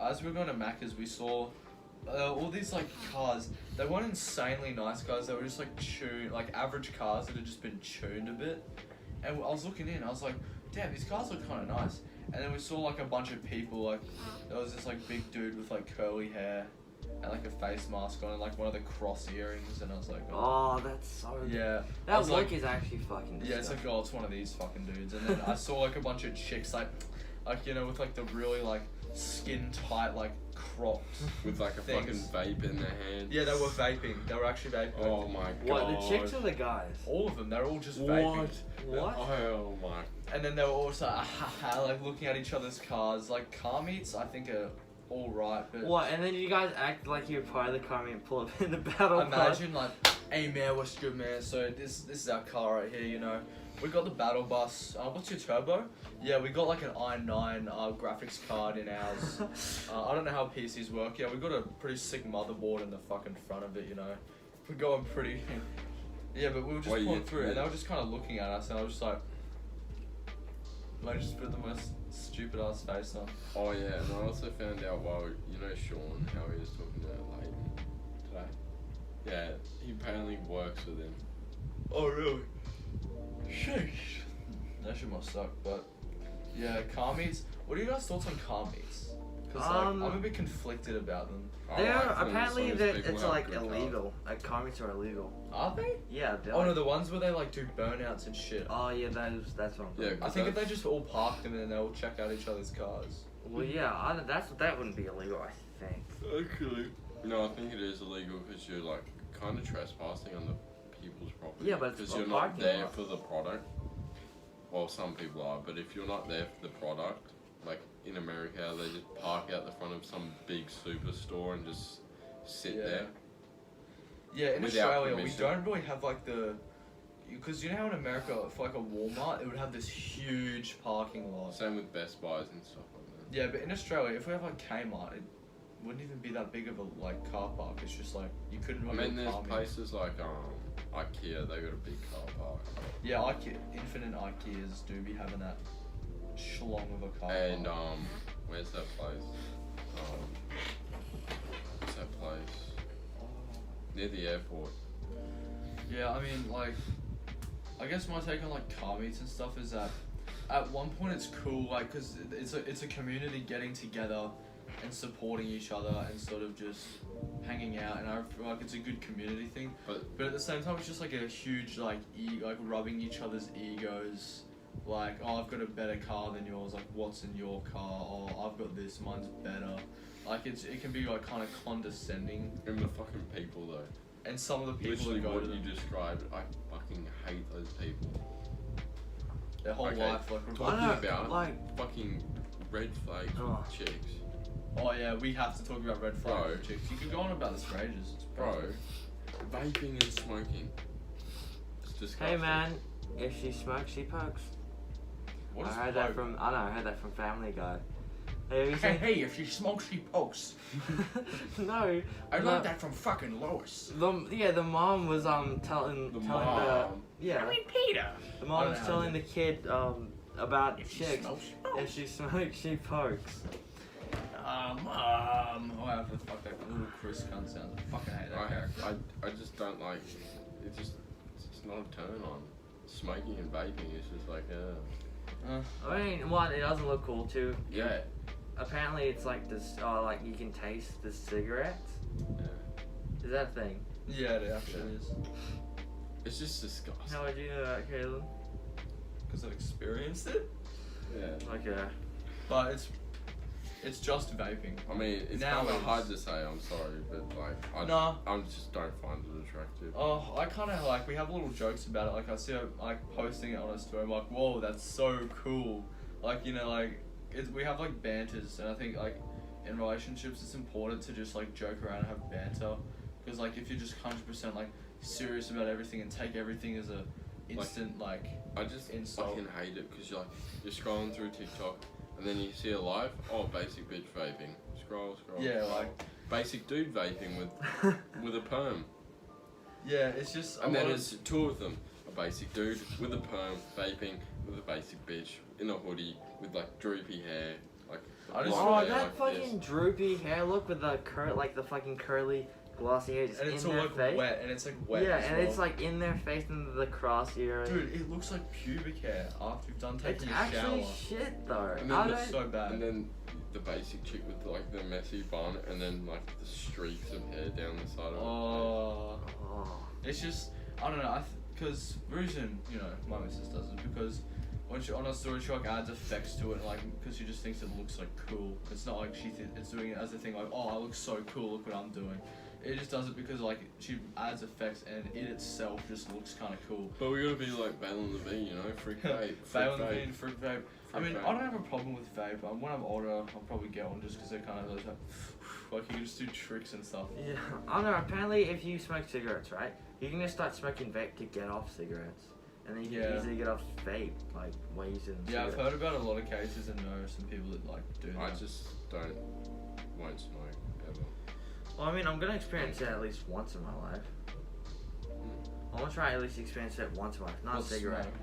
as we were going to Macca's, we saw all these like cars. They weren't insanely nice cars, they were just like tuned, like average cars that had just been tuned a bit. And I was looking in, I was like, damn, these cars look kind of nice. And then we saw like a bunch of people, like there was this like big dude with like curly hair, and like a face mask on and like one of the cross earrings, and I was like, Oh, that's so. yeah. I That was look like, is actually fucking. yeah, it's like, oh, it's one of these fucking dudes. And then I saw like a bunch of chicks like you know, with like the really like skin tight like cropped With like a things. fucking vape in their hand. Yeah, they were vaping. They were actually vaping. Oh my god. What, the chicks or the guys? All of them. They're all just vaping. What? Oh my. And then they were also like looking at each other's cars. Like car meets, I think are all right, but What? And then you guys act like you're part of the car and pull up in the battle. imagine like, hey man, what's good, man? So this is our car right here. You know, we got the battle bus. What's your turbo? Yeah, we got like an i9 graphics card in ours. I don't know how PCs work. Yeah, we got a pretty sick motherboard in the fucking front of it. You know, we're going pretty. Yeah, but we were just What, pulling you- through, and they were just kind of looking at us, and I was just like, I just put the most stupid ass face on. Oh yeah, and I also found out while you know Sean, how he was talking to Leighton today. Yeah, he apparently works with him. Oh really? Sheesh. That shit must suck, but yeah, car meets. What are you guys' thoughts on car meets? Cause like, I'm a bit conflicted about them. I They're like them as apparently long as that people it's have like good cars. illegal. Like car meets are illegal. Are they? Yeah. They're Oh no, like, the ones where they like do burnouts and shit. Oh yeah, that's what I'm Yeah, talking I think if they just all parked them and then they all check out each other's cars. Well, yeah, that wouldn't be illegal, I think. Actually, no, I think it is illegal because you're like kind of trespassing on the people's property. Yeah, but it's because a you're not parking there lot. for the product. Well, some people are, but if you're not there for the product, like in America, they just park out the front of some big superstore and just sit Yeah. there. Yeah, in Without Australia we permission. don't really have like the, because you know how in America for like a Walmart it would have this huge parking lot. Same with Best Buys and stuff like that. Yeah, but in Australia if we have like Kmart, it wouldn't even be that big of a like car park. It's just like you couldn't I really. mean, there's park in. places like IKEA. They got a big car park. Yeah, IKEA, infinite IKEAs do be having that schlong of a car And park. where's that place? What's that place? Near the airport. Yeah, I mean, like, I guess my take on like car meets and stuff is that at one point it's cool, like, cause it's a community getting together and supporting each other and sort of just hanging out, and I feel like it's a good community thing. But at the same time, it's just like a huge like like rubbing each other's egos. Like, oh, I've got a better car than yours. Like, what's in your car? Oh, I've got this. Mine's better. Like, it can be like kind of condescending. And the fucking people though. And some of the people Literally that go what to you them, described, I fucking hate those people. their whole Okay. life, like, I Talking know, about like- fucking red flags Oh. with chicks. oh yeah, we have to talk about red Bro. flags chicks. You could go on about this for ages. It's Bro, vaping and smoking. It's disgusting. Hey man, if she smokes, she pokes. What is I heard that poke? from I heard that from Family Guy. Hey, have you Hey, seen? hey, if she smokes, she pokes. No. I no. learned that from fucking Lois. The mom was telling The telling mom. Peter. the I mom don't was know. telling the kid about If she chicks. smokes, she If pokes. she smokes, she pokes. Oh, I have to fuck that little Chris cunt sound. I fucking hate that character. I just don't like. It's just not a turn on. Smoking and vaping is just like I mean, one, it doesn't look cool too. yeah. Apparently, it's like this. Like you can taste the cigarettes. Yeah. Is that a thing? Yeah, it actually is. It's just disgusting. How would you know that, Caleb? Because I've experienced it. Yeah. Okay. But it's just vaping. I mean, it's Now kind of it's- hard to say. I'm sorry, but like, I just don't find it attractive. Oh, I kind of like, we have little jokes about it. Like, I see her like posting it on a story. I'm like, whoa, that's so cool. Like, you know, like, we have like banters, and I think like in relationships it's important to just like joke around and have banter. Because like if you're just 100% like serious about everything and take everything as a instant like I just insult. fucking hate it because you're scrolling through TikTok and then you see a live. Oh, basic bitch vaping. Scroll. Yeah, scroll. like- basic dude vaping with a perm. Yeah, it's just. And then it's two of them. A basic dude with a perm, vaping, with a basic bitch in a hoodie with like droopy hair, like I just- blonde Oh, hair that like fucking this. droopy hair look with the like the fucking curly, glossy hair just and it's in all their like face. wet, and it's like wet. Yeah, as and well. it's like in their face and the cross ear. Dude, it looks like pubic hair after you've done It's taking a actually shower. shit though. And I then It's don't- so bad. And then the basic chick with like the messy bun and then like the streaks of hair down the side of her Oh, Oh. it's just I don't know. Because the reason my missus does it because when she on a story she like adds effects to it like because she just thinks it looks like cool. It's not like it's doing it as a thing like I look so cool. Look what I'm doing. It just does it because like she adds effects and it itself just looks kind of cool. But we gotta be like Balin Levine, you know, freak vape. Balin Levine, fruit vape. I mean, vape. I don't have a problem with vape. When I'm older, I'll probably get one just because they're kind of like you can just do tricks and stuff. Yeah. I don't know. Apparently, if you smoke cigarettes, right, you can just start smoking vape to get off cigarettes, and then you can easily get off vape like way easier than Yeah, I've cigarettes. heard about a lot of cases and know some people that like do that. I just won't smoke ever. Well, I mean, I'm gonna experience it at least once in my life. I want to try at least experience it once in my life. Not Well, a cigarette. smoke.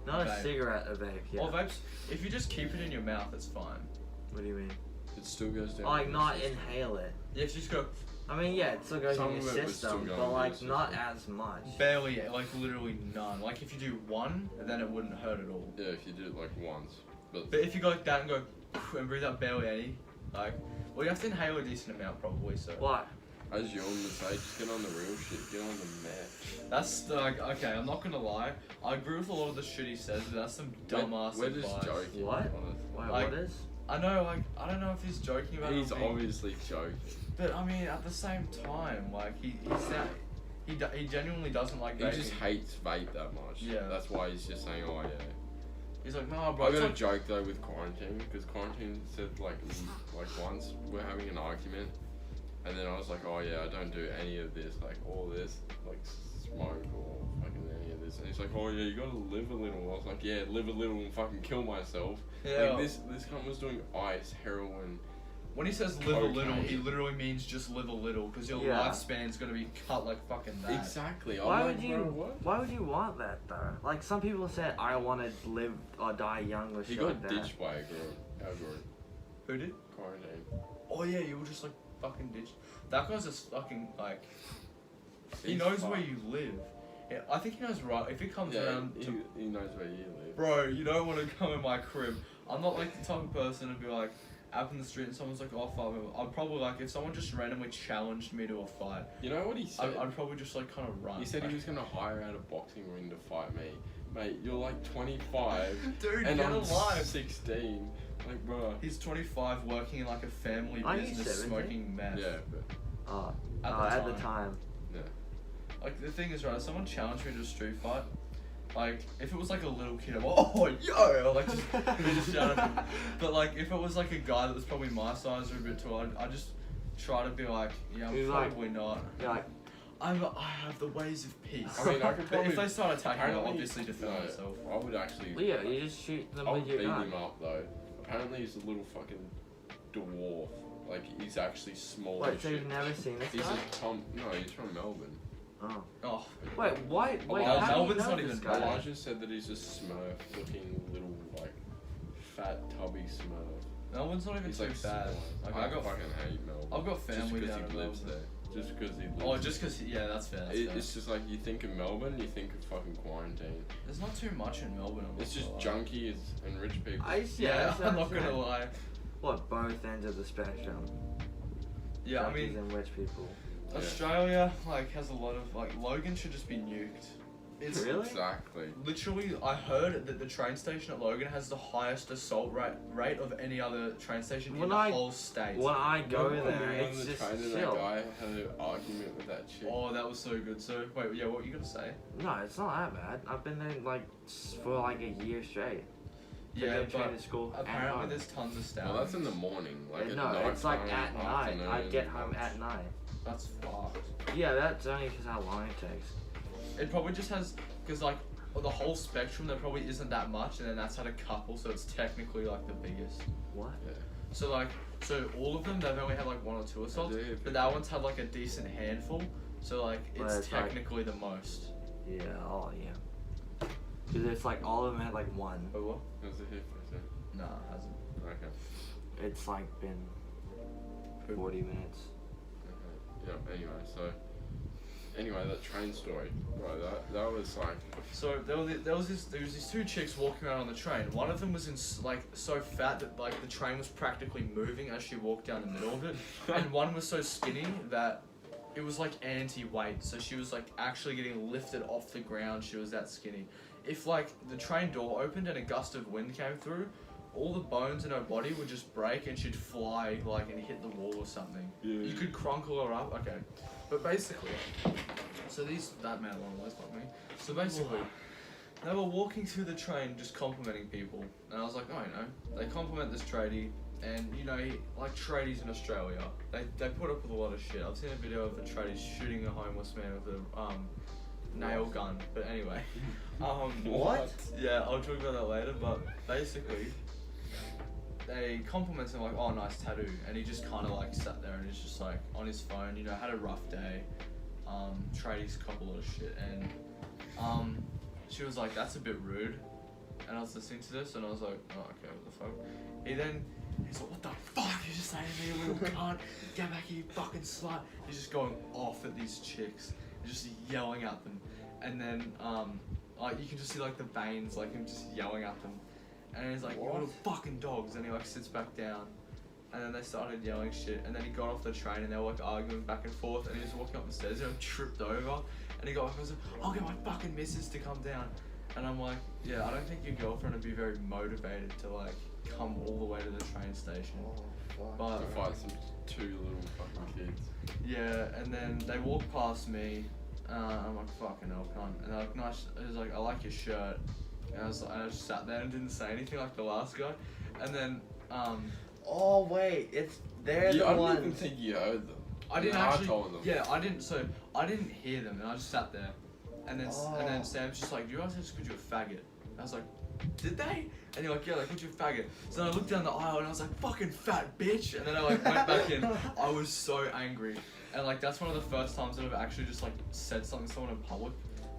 Not a Vape. cigarette, a vape. Yeah. Or vapes, if you just keep it in your mouth, it's fine. What do you mean? It still goes down. Like the not system. inhale it. Yeah, if you just go I mean, yeah, it still goes Some in of your it would still system, go but into like your not system. as much. barely, like literally none. Like if you do one, then it wouldn't hurt at all. Yeah, if you do it like once. But But if you go like that and go and breathe out barely any, like, well, you have to inhale a decent amount probably. So What? as Jordan would say, just get on the real shit. Get on the meth. that's like okay. I'm not gonna lie. I agree with a lot of the shit he says, but that's some dumbass We're just advice. joking. What? honestly. Wait, Like- what is? I know, like, I don't know if he's joking about He's it. or being- obviously joking. But I mean, at the same time, like he genuinely doesn't like He vaping. just hates vape that much. Yeah. That's why he's just saying, oh yeah. He's like, no, bro. I It's got a like, joke though with quarantine because quarantine said like once we're having an argument, and then I was like, oh yeah, I don't do any of this, like all this, like smoke or fucking any of this, and he's like, oh yeah, you gotta live a little. I was like, yeah, live a little and fucking kill myself. yeah. Like this cunt was doing ice, heroin. When he says live a little, Cocaine. he literally means just live a little, because your Yeah. lifespan's gonna be cut like fucking that. Exactly. I'm Why like, would you? bro, what? Why would you want that though? Like some people said, I want to live or die young or He shit got like that. ditched by a girl. Our girl. Who did? Quarantine. Oh yeah, you were just like fucking ditched. That guy's just fucking like. He He's knows fucked. where you live. Yeah, I think he knows right. If he comes Yeah, around to, he knows where you live. bro, you don't want to come in my crib. I'm not like the type of person to be like out in the street and someone's like, oh fuck. I'd probably like if someone just randomly challenged me to a fight, You know what he said? I'd probably just like kind of run. He said he was gonna hire out a boxing ring to fight me. Mate, you're like 25 Dude, and get I'm alive. 16. Like, bro. He's 25, working in like a family Aren't you business, 17? smoking meth. Yeah, but Oh, At the at the time. Like the thing is, right? If someone challenged me to a street fight, like if it was like a little kid, I'm like, oh yo, like just shout at him. But like if it was like a guy that was probably my size or a bit taller, I just try to be like, yeah, I'm He's like- probably not. You're like, I have the ways of peace. I mean, I could But if probably. they start attacking, I'll apparently- obviously defend no, myself. I would actually. Leo, you just shoot them I with would your beat gun. him up though. Apparently, he's a little fucking dwarf. Like, he's actually small Wait, as so shit. you've never seen this He's guy? no, he's from Melbourne. Oh. Oh, Wait, why? Wait, Elijah- how do you Melbourne's know not this even guy? Elijah said that he's a Smurf looking little, like, fat, tubby Smurf. Melbourne's not even He's too like bad. Like, I I got fucking hate Melbourne. I've got family just down because in he lives Melbourne. there. Just because he lives Oh, just because yeah, that's fair. That's fair. It's just like you think of Melbourne, you think of fucking quarantine. There's not too much in Melbourne. I'm It's not just gonna lie. junkies and rich people. Yeah, I'm not gonna lie. What, both ends of the spectrum? Yeah, I Junkies mean, and rich people. Yeah. Australia like has a lot of like Logan should just be nuked. It's Really? Exactly. literally I heard that the train station at Logan has the highest assault rate of any other train station in When the I- whole state. When I go Remember when there, we were on it's the just train and chill. that guy had an argument with that chick. Oh, that was so good. So wait, yeah, what were you gonna say? No, it's not that bad. I've been there like for like a year straight. Yeah, Take a train but to school. and apparently home. there's tons of staff. Well, that's in the morning. Like at No, night it's like time, at night. I afternoon, get home lunch. at night. That's fucked. Yeah, that's only because how long it takes. It probably just has because like the whole spectrum there probably isn't that much, and then that's had a couple, so it's technically like the biggest. What? So like, so all of them they've only had like one or two assaults, do, but that one's had like a decent handful. So like But it's it's like- technically the most. Yeah, oh yeah. Because it's like all of them had like one. Oh what? Was it here for a second? Nah, it hasn't. Okay. It's like been 40 minutes. Okay. Yeah. Anyway, so anyway, that train story, right? That was like, So there was these two chicks walking around on the train. One of them was so fat that like the train was practically moving as she walked down the middle of it, and one was so skinny that it was like anti-weight. So she was like actually getting lifted off the ground. She was that skinny. If like the train door opened and a gust of wind came through, all the bones in her body would just break and she'd fly like and hit the wall or something. Yeah. You could crunkle her up. Okay, but basically, so that man always like me. So basically, they were walking through the train just complimenting people, and I was like, oh, you know, they compliment this tradie, and you know, like tradies in Australia, they put up with a lot of shit. I've seen a video of a tradie shooting a homeless man with a nail gun, but anyway, What? yeah, I'll talk about that later. But basically, they complimented him like, oh, nice tattoo, and he just kind of like sat there and he's just like on his phone, you know, had a rough day. Tradies cop a lot of shit, and she was like, that's a bit rude. And I was listening to this and I was like, oh, okay, what the fuck? He's like, what the fuck you just saying to me, little cunt? Get back here, you fucking slut. He's just going off at these chicks, just yelling at them. And then like you can just see like the veins, like him just yelling at them. And he's like, you little fucking dogs. And he like sits back down. And then they started yelling shit, and then he got off the train, and they were like arguing back and forth, and he was walking up the stairs, and he tripped over, and he got back and was like, I'll get my fucking missus to come down. And I'm like, yeah, I don't think your girlfriend would be very motivated to like come all the way to the train station. But to fight some two little fucking kids. yeah, and then they walked past me, I'm like, fucking hell, cunt. And they're like, nice, he was like, I like your shirt. And I just sat there and didn't say anything like the last guy. And then, Oh wait, they're the I ones. didn't even think you heard them. I didn't No, actually. I told them. Yeah, I didn't hear them, and I just sat there, and then Sam's just like, "You guys just called you a faggot." And I was like, "Did they?" And you're like, "Yeah, like called you a faggot." So then I looked down the aisle and I was like, "Fucking fat bitch!" And then I like went back in. I was so angry, and like that's one of the first times that I've actually just like said something to someone in public.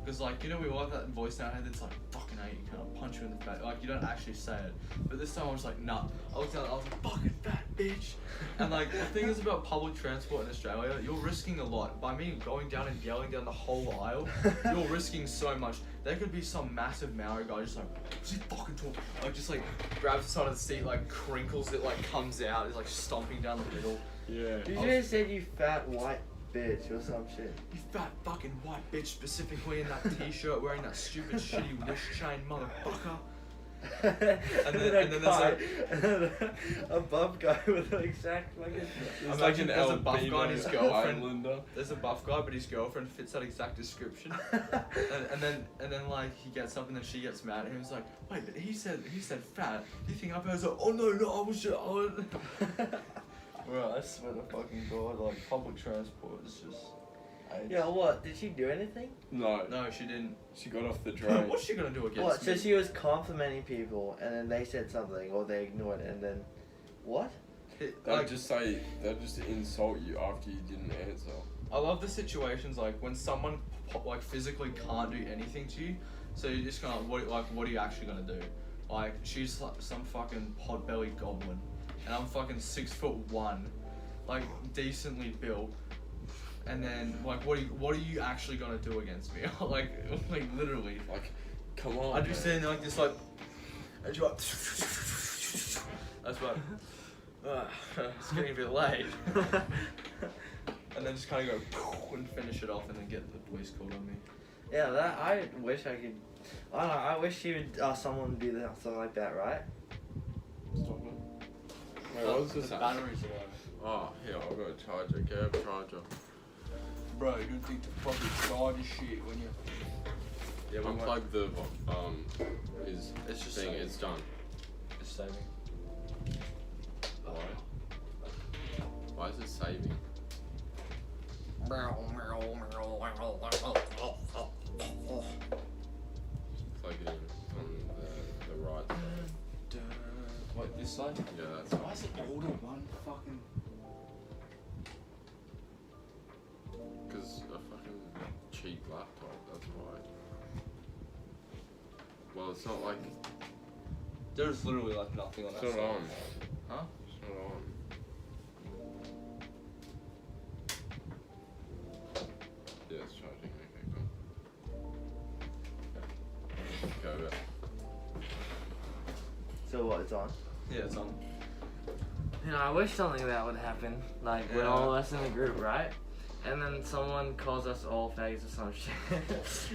Because like, you know, we all have that voice down here that's like, fucking hate you, I'll punch you in the face. Like, you don't actually say it. But this time I was like, nah. I looked down, I was like, fucking fat bitch. And like, the thing is about public transport in Australia, you're risking a lot. By me going down and yelling down the whole aisle, you're risking so much. There could be some massive Maori guy just like, what's he fucking talking? Like, just like, grabs the side of the seat, like, crinkles it, like, comes out, is like stomping down the middle. Yeah. You should have said you fat white bitch or some shit. You fat fucking white bitch, specifically in that t-shirt wearing that stupid shitty wrist chain, motherfucker. and then there's a buff guy with an exact fucking. Imagine there's a buff albino guy and his girlfriend. Islander. There's a buff guy, but his girlfriend fits that exact description. and then like he gets up and then she gets mad at him. He's like, wait, but he said fat. Do you think I've heard? Like, oh no, I was just. Bro, I swear to fucking God, like public transport is just. Yeah, what? Did she do anything? No. No, she didn't. She got off the train. What's she gonna do against What? me? So she was complimenting people, and then they said something, or they ignored it, and then what? They'll just insult you after you didn't answer. I love the situations like when someone like physically can't do anything to you, so you're just gonna what are you actually gonna do? Like she's like some fucking pot-bellied goblin, and I'm fucking 6'1", like decently built, and then like what are you actually gonna do against me? like literally. Like, come on. I just stand there like this, like, and you're like, that's what. It's getting a bit late. And then just kind of go and finish it off, and then get the police called on me. Yeah, that I wish I could. I don't know. I wish she would. Someone would do that, something like that, right? Stop it. Wait, what was this? The batteries are low. Oh, here, I've got a charger. Get a charger. Bro, you don't think to properly charge your shit when you. Yeah, Unplug the his It's just thing. saving. It's done. It's saving. Why? Why is it saving? Plug it in on the right side. What, this side? Yeah, that's Why is it older one fucking. because a fucking cheap laptop. That's why. Well, it's not like There's literally like nothing on it's that not side. on. Huh? It's not on. Yeah, it's charging. So what? It's on. Yeah, it's on. You know, I wish something like that would happen. Like when all of us in the group, right? And then someone calls us all faggots or some shit,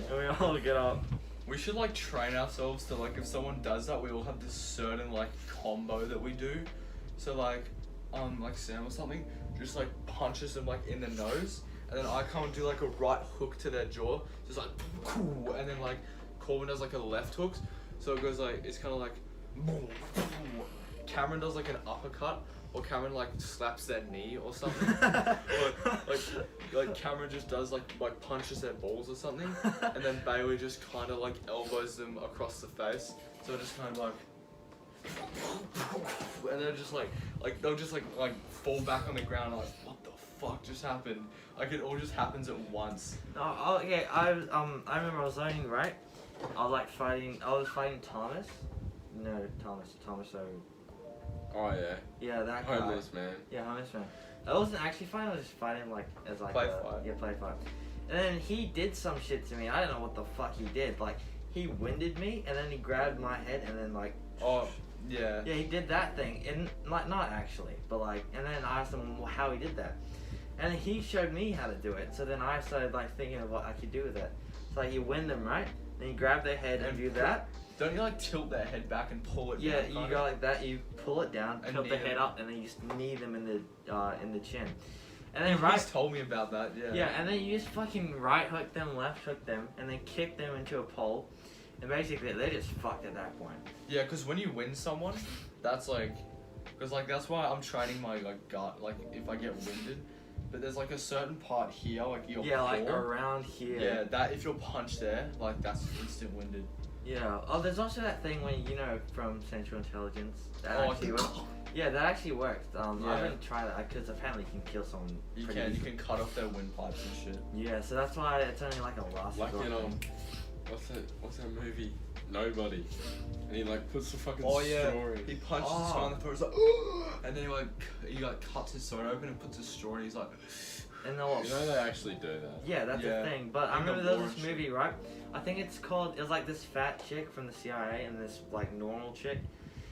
and we all get up. We should like train ourselves to like if someone does that, we all have this certain like combo that we do. So like Sam or something just like punches them like in the nose, and then I come and do like a right hook to their jaw, just like, and then like Corbin does like a left hook, so it goes like it's kind of like. Cameron does like an uppercut, or Cameron like slaps their knee or something. Or, like Cameron just does like punches their balls or something, and then Bailey just kind of like elbows them across the face. So it just kind of like, and they're just like they'll just like fall back on the ground like what the fuck just happened? Like it all just happens at once. Oh, okay. I remember I was learning, right? I was fighting Thomas. No, Thomas. Oh yeah. Yeah, that guy. Homeless man. Yeah, homeless man. I wasn't actually fighting. I was just fighting like as like Play a, fight. Yeah, play fight. And then he did some shit to me. I don't know what the fuck he did. Like he winded me, and then he grabbed my head, and then like. Oh yeah. Yeah, he did that thing, and like not actually, but like, and then I asked him how he did that, and he showed me how to do it. So then I started like thinking of what I could do with it. So like you wind them, right? Then you grab their head and do that. Don't you like tilt their head back and pull it Yeah, down? you go like that. You pull it down, And tilt the knee head them. up, and then you just knee them in the chin. And then right. He's told me about that. Yeah. Yeah, and then you just fucking right hook them, left hook them, and then kick them into a pole, and basically they're just fucked at that point. Yeah, because when you win someone, that's like, because like that's why I'm training my like gut. Like if I get winded, but there's like a certain part here, like your Yeah, like core. around here. Yeah, that if you're punched there, like that's instant winded. Yeah. Oh, there's also that thing when from Central Intelligence. That Oh, actually works. Yeah, that actually works. I Yeah. haven't tried that because apparently you can kill someone. You pretty can easily. cut off their windpipes and shit. Yeah, so that's why it's only like a last. Like resort in thing. what's that movie? Nobody. And he like puts the fucking Oh yeah, straw in. he punches Oh. his guy in the throat. He's like, and then he cuts his throat open and puts his straw in. He's like, And then what? You know they actually do that. Yeah, that's Yeah. the thing. But I In the remember there was war this and shit. movie, right? I think it was like this fat chick from the CIA and this like normal chick.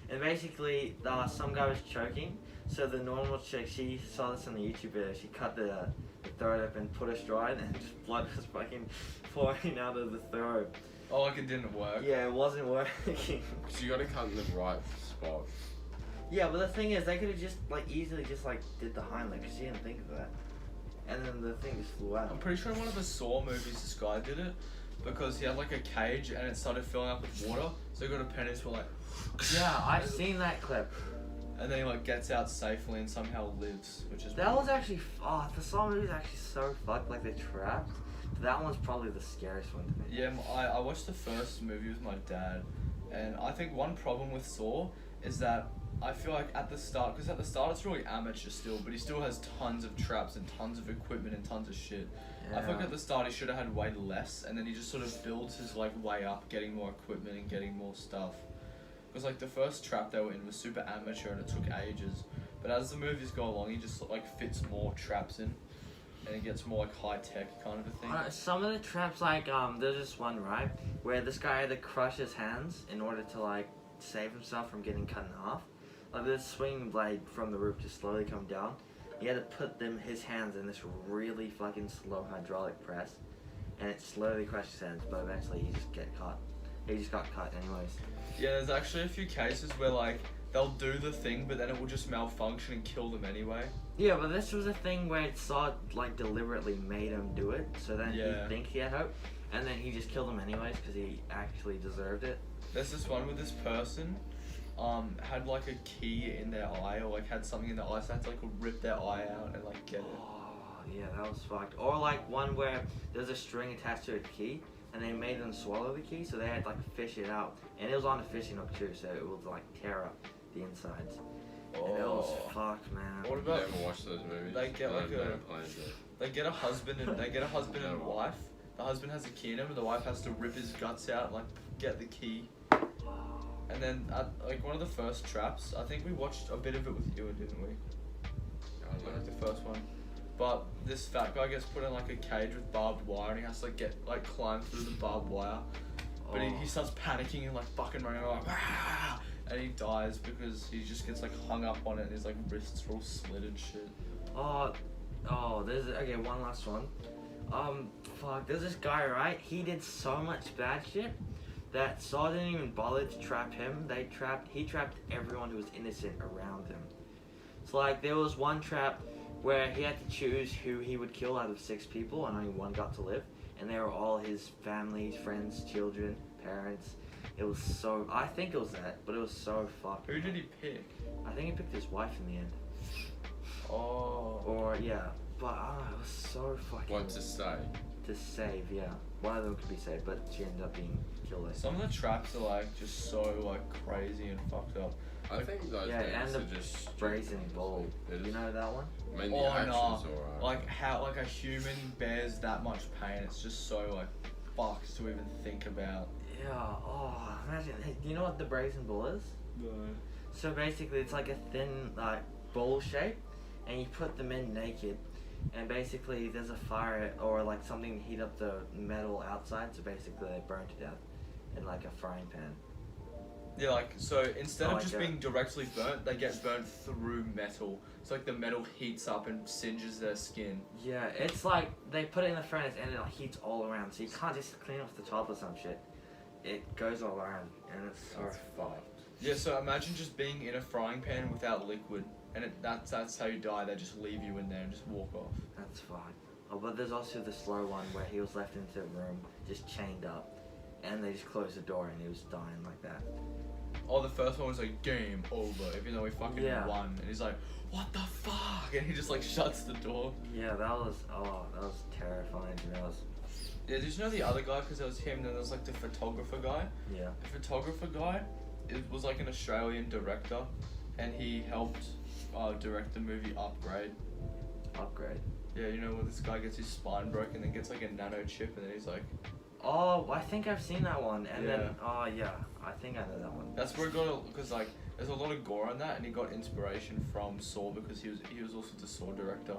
And basically, some guy was choking. So the normal chick, she saw this on the YouTube video. She cut the throat open, put a straw in, and just blood was fucking pouring out of the throat. oh, like it didn't work. Yeah, it wasn't working. Because you gotta cut in the right spot. Yeah, but the thing is, they could have just like easily just like did the Heimlich because she didn't think of that. And then the thing just flew out. I'm pretty sure in one of the Saw movies this guy did it because he had like a cage and it started filling up with water. So he got a penance for like, Yeah, I've seen that clip. and then he like gets out safely and somehow lives, which is That was actually, the Saw movie is actually so fucked, like they're trapped. That one's probably the scariest one to me. Yeah, I watched the first movie with my dad, and I think one problem with Saw is that I feel like at the start, because at the start it's really amateur still, but he still has tons of traps and tons of equipment and tons of shit. I feel like at the start he should have had way less, and then he just sort of builds his like way up, getting more equipment and getting more stuff. Because like the first trap they were in was super amateur and it took ages, but as the movies go along, he just like fits more traps in, and it gets more like high tech kind of a thing. Some of the traps, like, there's this one, right, where this guy had to crush his hands in order to, like, save himself from getting cut in half. Like, this swinging blade from the roof just slowly come down. He had to put his hands in this really fucking slow hydraulic press, and it slowly crushed his hands, but eventually he just got cut anyways. Yeah, there's actually a few cases where like they'll do the thing, but then it will just malfunction and kill them anyway. Yeah, but this was a thing where Saw, like, deliberately made him do it, so then Yeah. he'd think he had hope, and then he just killed him anyways because he actually deserved it. There's this one with this person, had like a key in their eye or like had something in their eye, so they had to like rip their eye out and like get it. Oh, yeah, that was fucked. Or like one where there's a string attached to a key, and they made them swallow the key, so they had to like fish it out, and it was on a fishing hook too, so it would like tear up the insides. And it was fucked, man. What I've about never watched those movies. They get like I've a- never played it. they get a husband and Never. wife. The husband has a key in him, and the wife has to rip his guts out and like get the key. And then like one of the first traps, I think we watched a bit of it with you, didn't we? I don't know. Like the first one. But this fat guy gets put in like a cage with barbed wire, and he has to like climb through the barbed wire. But he starts panicking and like fucking running like, "Ah!" and he dies because he just gets like hung up on it and his like wrists are all slit and shit. There's okay, one last one. There's this guy, right? He did so much bad shit that Saw didn't even bother to trap him. He trapped everyone who was innocent around him. So like there was one trap where he had to choose who he would kill out of 6 people and only one got to live. And they were all his family, friends, children, parents. It was so, I think it was that, but it was so fucked. Who did he pick? I think he picked his wife in the end. Oh. Or, yeah. But, it was so fucking... What to say? To save, yeah. One of them could be saved, but she ended up being killed. Some of the traps are like just so like crazy and fucked up. I think those Yeah, games and are the just Brazen Bull. It You is. know that one? I mean, the Oh, action's no. alright. Like how like a human bears that much pain. It's just so like fucked to even think about. Yeah, imagine. Hey, do you know what the Brazen Bull is? No. So basically, it's like a thin, like, bowl shape, and you put them in naked, and basically there's a fire or like something to heat up the metal outside, so basically they burn to death in like a frying pan. Yeah, like so instead of like just a- being directly burnt, they get burnt through metal. It's like the metal heats up and singes their skin. Yeah, it's like they put it in the furnace and it like, heats all around, so you can't just clean off the top or some shit. It goes all around, and it's so That's fucked. Yeah, so imagine just being in a frying pan without liquid, and that's how you die. They just leave you in there and just walk off. That's fucked. Oh, but there's also the slow one where he was left into a room, just chained up, and they just closed the door and he was dying like that. Oh, the first one was like game over, even though he fucking Yeah. won, and he's like, what the fuck, and he just like shuts the door. Yeah, that was terrifying to be honest. Yeah, did you know the other guy? Because there was him, then there was like the photographer guy. Yeah. The photographer guy, it was like an Australian director, and he helped direct the movie Upgrade. Upgrade. Yeah, you know when this guy gets his spine broken, then gets like a nano chip, and then he's like, Oh, I think I've seen that one, and Yeah. then I think I know that one. that's where he got because like there's a lot of gore in that, and he got inspiration from Saw because he was also the Saw director.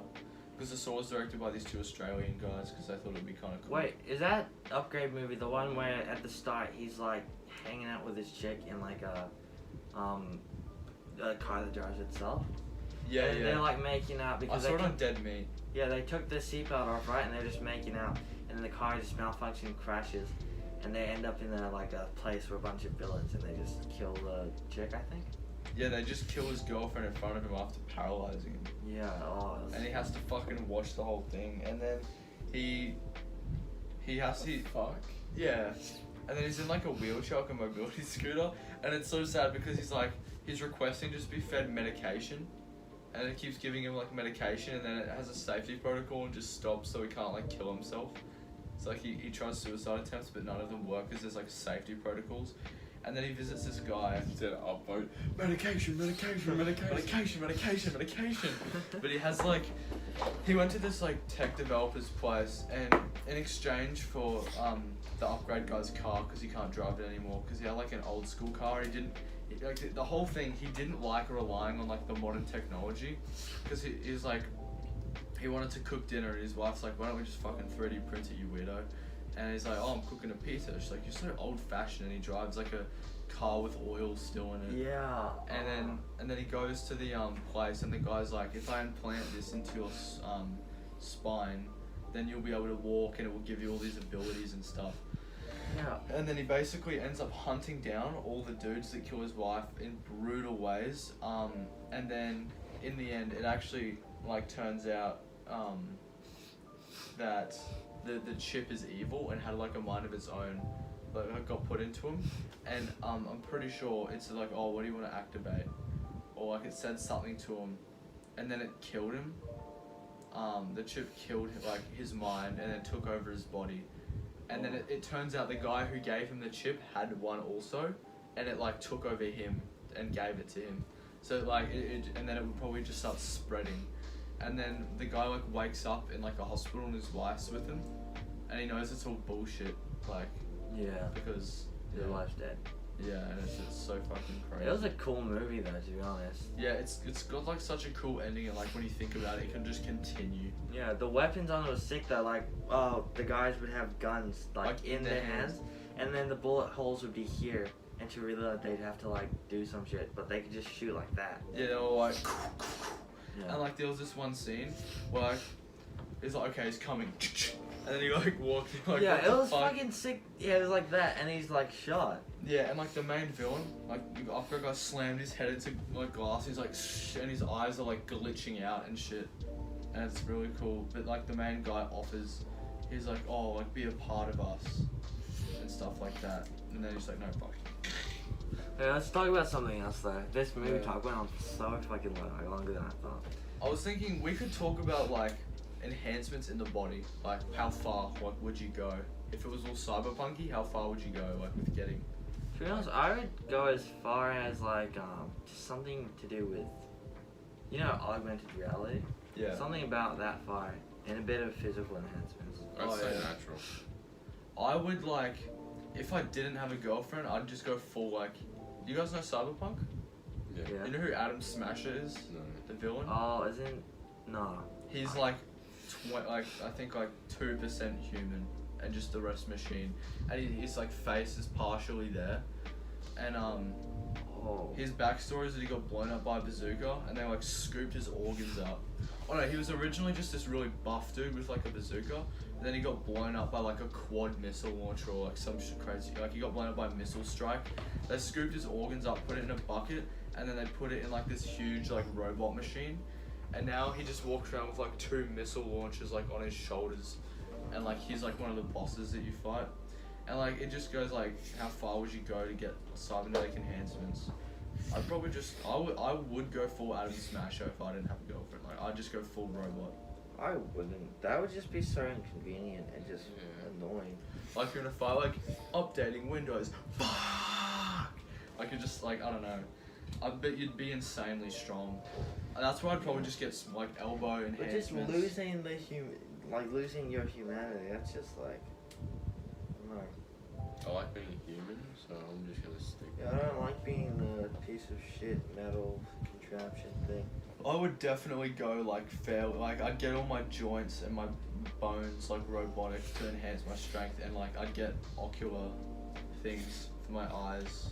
Because the Saw was directed by these 2 Australian guys, because they thought it'd be kind of cool. Wait, is that Upgrade movie the one where at the start he's like hanging out with his chick in like a car that drives itself? Yeah, and yeah. they're like making out I because saw they it on Dead Meat. yeah, they took the seatbelt off, right, and they're just making out, and then the car just malfunctions and crashes, and they end up in a place where a bunch of villains, and they just kill the chick, I think. Yeah, they just kill his girlfriend in front of him after paralyzing him. Yeah. And he has to fucking watch the whole thing, and then he has to Fuck. yeah, and then he's in like a wheelchair, like a mobility scooter, and it's so sad because he's requesting just be fed medication, and it keeps giving him like medication, and then it has a safety protocol and just stops so he can't like kill himself. It's like he tries suicide attempts, but none of them work because there's like safety protocols. And then he visits this guy. Instead of upvote, medication. But he has like, he went to this like tech developer's place, and in exchange for the Upgrade guy's car, because he can't drive it anymore, because he had like an old school car, like the whole thing, he didn't like relying on like the modern technology, because he's like, he wanted to cook dinner, and his wife's like, why don't we just fucking 3D print it, you weirdo? And he's like, oh, I'm cooking a pizza. She's like, you're so old fashioned, and he drives like a car with oil still in it. Yeah. And then he goes to the place, and the guy's like, if I implant this into your spine, then you'll be able to walk, and it will give you all these abilities and stuff. Yeah. And then he basically ends up hunting down all the dudes that kill his wife in brutal ways. And then in the end, it actually like turns out that the chip is evil and had like a mind of its own, like got put into him. And I'm pretty sure it's like, oh, what do you want to activate? Or like it said something to him, and then it killed him. The chip killed like his mind and then took over his body. And then it turns out the guy who gave him the chip had one also, and it like took over him and gave it to him. So like and then it would probably just start spreading. And then the guy like wakes up in like a hospital and his wife's with him, and he knows it's all bullshit, like Yeah. because Your wife's dead. yeah, and it's just so fucking crazy. It was a cool movie though, to be honest. Yeah, it's got like such a cool ending, and like when you think about it, it can just continue. Yeah, the weapons on it was sick though. Like, the guys would have guns like in their hands, and then the bullet holes would be here, and to reload they'd have to like do some shit, but they could just shoot like that. Yeah, they were like, Yeah. and like there was this one scene where like, it's like, okay, he's coming, and then he like walking like. Yeah, what it the was fuck? fucking sick. Yeah, it was like that, and he's like shot. Yeah, and like the main villain, like after a guy slammed his head into like glass, he's like, and his eyes are like glitching out and shit, and it's really cool. But like the main guy offers, he's like, oh, like be a part of us, and stuff like that. And then he's like, no, fuck. Yeah, let's talk about something else though. This movie Yeah. talk went on so fucking long, like longer than I thought. I was thinking we could talk about like enhancements in the body, like how far like would you go if it was all cyberpunky? How far would you go like with getting? To be honest, I would go as far as like just something to do with, you know, augmented reality. Yeah. Something about that far, and a bit of physical enhancements. I'd Oh, say yeah. natural. I would like, if I didn't have a girlfriend, I'd just go full like. You guys know Cyberpunk? Yeah. Yeah. You know who Adam Smasher is? No. The villain. Oh, isn't no. He's like, like I think like 2% human and just the rest machine, and his like face is partially there, and Oh. his backstory is that he got blown up by a bazooka and they like scooped his organs up. Oh no, he was originally just this really buff dude with like a bazooka, and then he got blown up by like a quad missile launcher or like some shit crazy. Like he got blown up by a missile strike. They scooped his organs up, put it in a bucket, and then they put it in like this huge like robot machine. And now he just walks around with like 2 missile launchers like on his shoulders, and like he's like one of the bosses that you fight. And like it just goes like, how far would you go to get cybernetic enhancements? I'd probably just I would go full Adam Smasher if I didn't have a girlfriend. Like I'd just go full robot. I wouldn't. That would just be so inconvenient and just annoying. Like you're in a fight, like updating Windows. Fuck. Like you're just like I don't know. I bet you'd be insanely strong. And that's why I'd probably just get some, like elbow But just enhancements. losing the losing your humanity. That's just like, I don't know. I like being a human, so I'm just gonna stick. Yeah, I don't like being a piece of shit metal contraption thing. I would definitely go like fair. Like I'd get all my joints and my bones like robotic to enhance my strength, and like I'd get ocular things for my eyes.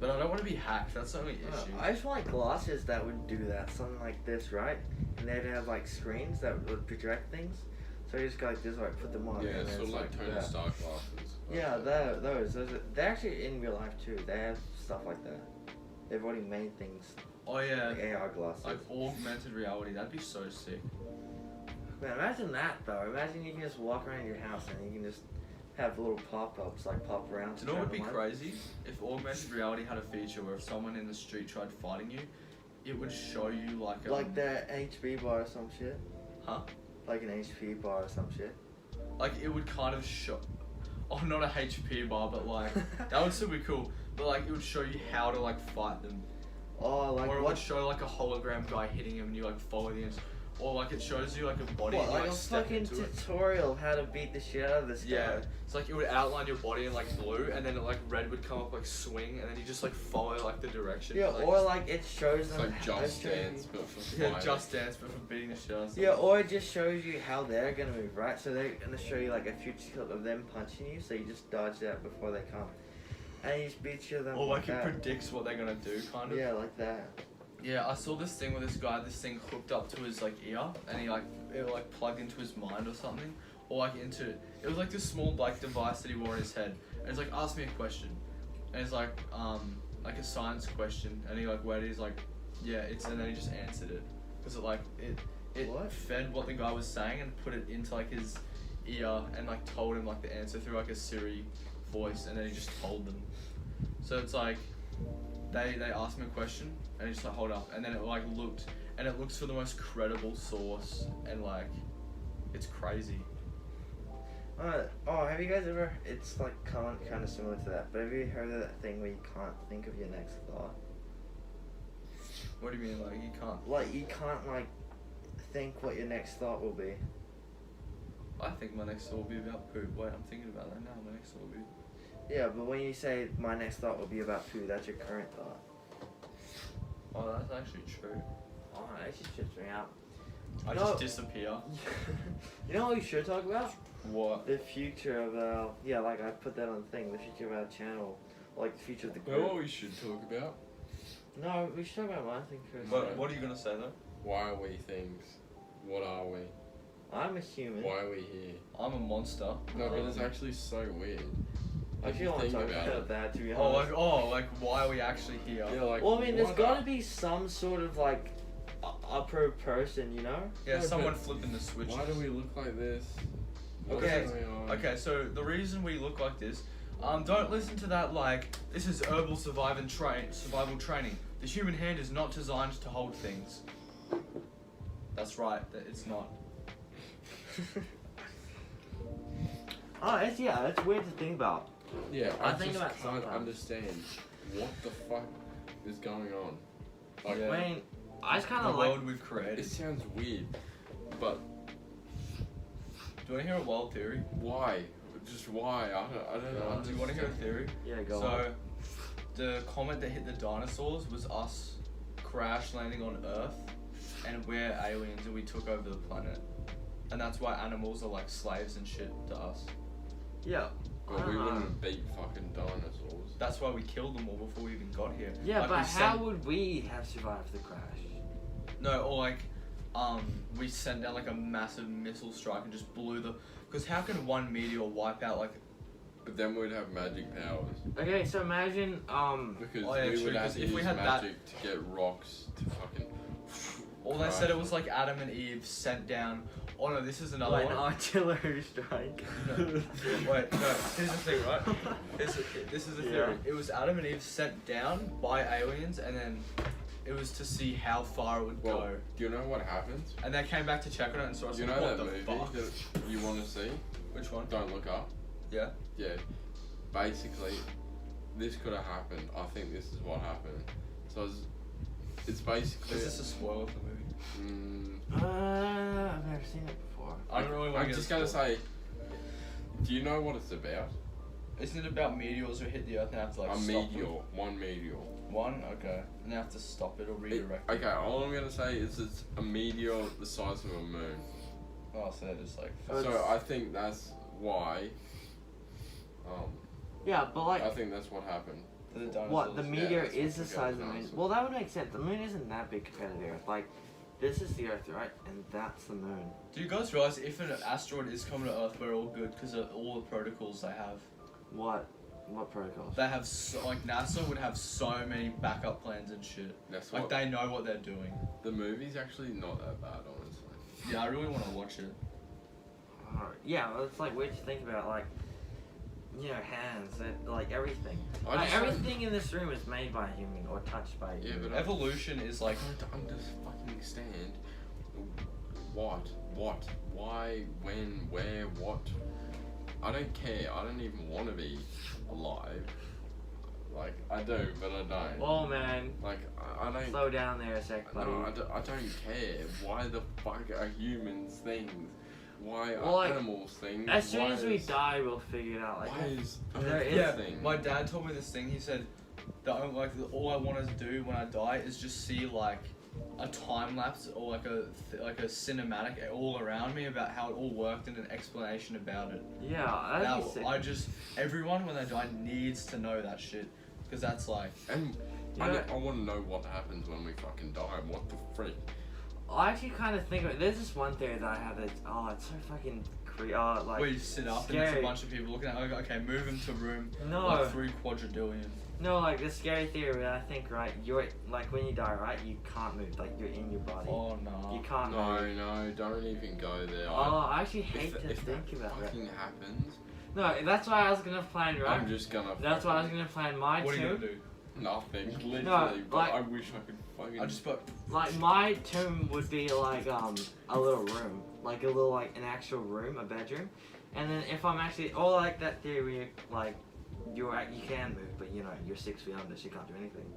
But I don't want to be hacked. That's the only issue. I just want glasses that would do that, something like this, right? And they'd have like screens that would project things. So you just go like this, like put them on. Yeah, and then sort of it's like Tony that. Stark glasses. Yeah, those. They're actually in real life too. They have stuff like that. They've already made things Oh yeah, like AR glasses. like augmented reality. That'd be so sick. Man, imagine that though. Imagine you can just walk around your house and you can just have little pop-ups like pop around. Do you know what would be travel light. crazy? If augmented reality had a feature where if someone in the street tried fighting you, it would show you like a Like that HP bar or some shit. Huh? Like an HP bar or some shit. Like it would kind of show. Oh, not a HP bar, but like that would still be cool. But like it would show you how to like fight them, Oh, like or it what? would show like a hologram guy hitting him, and you like follow the or like it shows you like a body. What, and you, like a step fucking into it. tutorial how to beat the shit out of this guy. Yeah, it's like it would outline your body in like blue, and then like red would come up like swing, and then you just like follow like the direction. Yeah, like, or like it shows It's them. like how- Just it shows Dance, you- but for yeah, fighting. Just Dance, but for beating the shit out of Yeah, someone. or it just shows you how they're gonna move, right? So they're gonna show you like a future clip of them punching you, so you just dodge that before they come, and you just beat you them. Or like it that. predicts what they're gonna do, kind of. Yeah, like that. Yeah, I saw this thing where this guy, this thing hooked up to his like ear, and he like it like plugged into his mind or something, or like into it was like this small like device that he wore in his head, and it's like ask me a question, and it's like a science question, and he like waited, he's like yeah it's, and then he just answered it because it like it What? fed what the guy was saying and put it into like his ear and like told him like the answer through like a Siri voice, and then he just told them. So it's like they asked him a question and he just like hold up, and then it like looked, and it looks for the most credible source, and like it's crazy. Oh, have you guys ever? It's like kind of similar to that. But have you heard of that thing where you can't think of your next thought? What do you mean, like you can't? Like you can't like think what your next thought will be. I think my next thought will be about poop. Wait, I'm thinking about that now. My next thought will be. Yeah, but when you say my next thought will be about poo, that's your current thought. Oh, that's actually true. Oh, that just trips me out. I No. just disappear. You know what we should talk about? What? The future of our, yeah, like I put that on the thing, the future of our channel. like the future of the You know group. what we should talk about? No, we should talk about my thing first. What are you gonna say though? Why are we things? What are we? I'm a human. Why are we here? I'm a monster. No, but it's actually so weird. I If you feel like think talking about about it. that, to be Oh, honest. like why are we actually here? Yeah, like. Well, I mean, there's what gotta are- be some sort of like upper person, you know? Yeah, No, someone but flipping the switch. Why do we look like this? What's Okay, going on? Okay, so the reason we look like this, don't listen to that like this is herbal survival training. The human hand is not designed to hold things. That's right, that it's not. Oh, it's weird to think about. Yeah, I I think just about can't sometimes. understand what the fuck is going on. Like, Yeah. I mean, I just kind The of like. world we've created. it sounds weird, but Do you want to hear a wild theory? why? Just why? I don't know. Do you want to hear a theory? Yeah, go on. So, the comet that hit the dinosaurs was us crash landing on Earth, and we're aliens and we took over the planet. And that's why animals are like slaves and shit to us. Yeah. Well, I we don't know. wouldn't have beat fucking dinosaurs. That's why we killed them all before we even got here. Yeah, Like, but we how sent- would we have survived the crash? No, or like, we sent down like a massive missile strike and just blew the. Because how can one meteor wipe out like? But then we'd have magic powers. Okay, so imagine, Because Oh, yeah, we true, would have 'cause to if we use had that- magic to get rocks to fucking. All they said it was like Adam and Eve sent down. Oh no, this is another like an one. artillery strike. No. Wait, no. Here's the thing, right? This is the theory. Yeah. It was Adam and Eve sent down by aliens, and then it was to see how far it would Well, go. do you know what happens? And they came back to check on it and saw us You like, know what that the movie fuck? that you want to see? Which one? Don't Look Up. Yeah. Yeah. Basically, this could have happened. I think this is what happened. So it's basically. Is this a spoiler for the movie? I've never seen it before. I don't really want I'm to. just gonna say. Do you know what it's about? Isn't it about meteors who hit the Earth and have to like A stop meteor. them? One meteor. One? Okay. And they have to stop it or redirect it. Okay, all I'm gonna say is it's a meteor the size of a moon. Oh, so it's like. Oh, So it's- I think that's why. Yeah, but like, I think that's what happened. The dinosaurs. what, the meteor that's is the what size of the goes moon? on. Well, that would make sense. The moon isn't that big compared to the Earth. Like, this is the Earth, right? And that's the moon. Do you guys realize if an asteroid is coming to Earth, we're all good because of all the protocols they have? What protocols? They have like NASA would have so many backup plans and shit. That's Like what they know what they're doing. the movie's actually not that bad, honestly. Yeah, I really want to watch it. Yeah, well, it's like weird to think about, like, you know, hands, that, like everything. I Like, just everything in this room is made by a human or touched by a Yeah, human. but Evolution is like I don't understand what, why, when, where, what. I don't care. I don't even want to be alive. Like, I do, but I don't. Whoa, man. Like, I don't. Slow down there a sec, buddy. No, I don't care. Why the fuck are humans things? Why are Well, like, animals things? As soon Why as we is- die, we'll figure it out. Like, Why is there Earth is- a yeah. thing? My dad told me this thing. He said that all I want to do when I die is just see like a time lapse or like a cinematic all around me about how it all worked and an explanation about it. yeah, that'd be sick. Everyone when they die needs to know that shit because that's like And Yeah. I want to know what happens when we fucking die. What the freak? I actually kind of think of it. There's this one theory that I have that's, it's so fucking like, where you sit up and there's a scary. bunch of people looking at it, like, okay, move into room No. like 3 quadrillion. No, like, the scary theory that I think, right, you're, like, when you die, right, you can't move, like, you're in your body. Oh no. You can't No, move. no, don't even go there. I actually hate to if think that about that. fucking happens, No, that's why I was gonna plan, right? I'm just gonna. That's why I was gonna plan my What are you tomb. gonna do? Nothing, literally. But like- I wish I could fucking. I just put Like, my tomb would be, like, a little room. Like, a little, like, an actual room, a bedroom. And then if I'm actually, or like that theory where, like, you can move, but, you know, you're 6 feet under, so you can't do anything.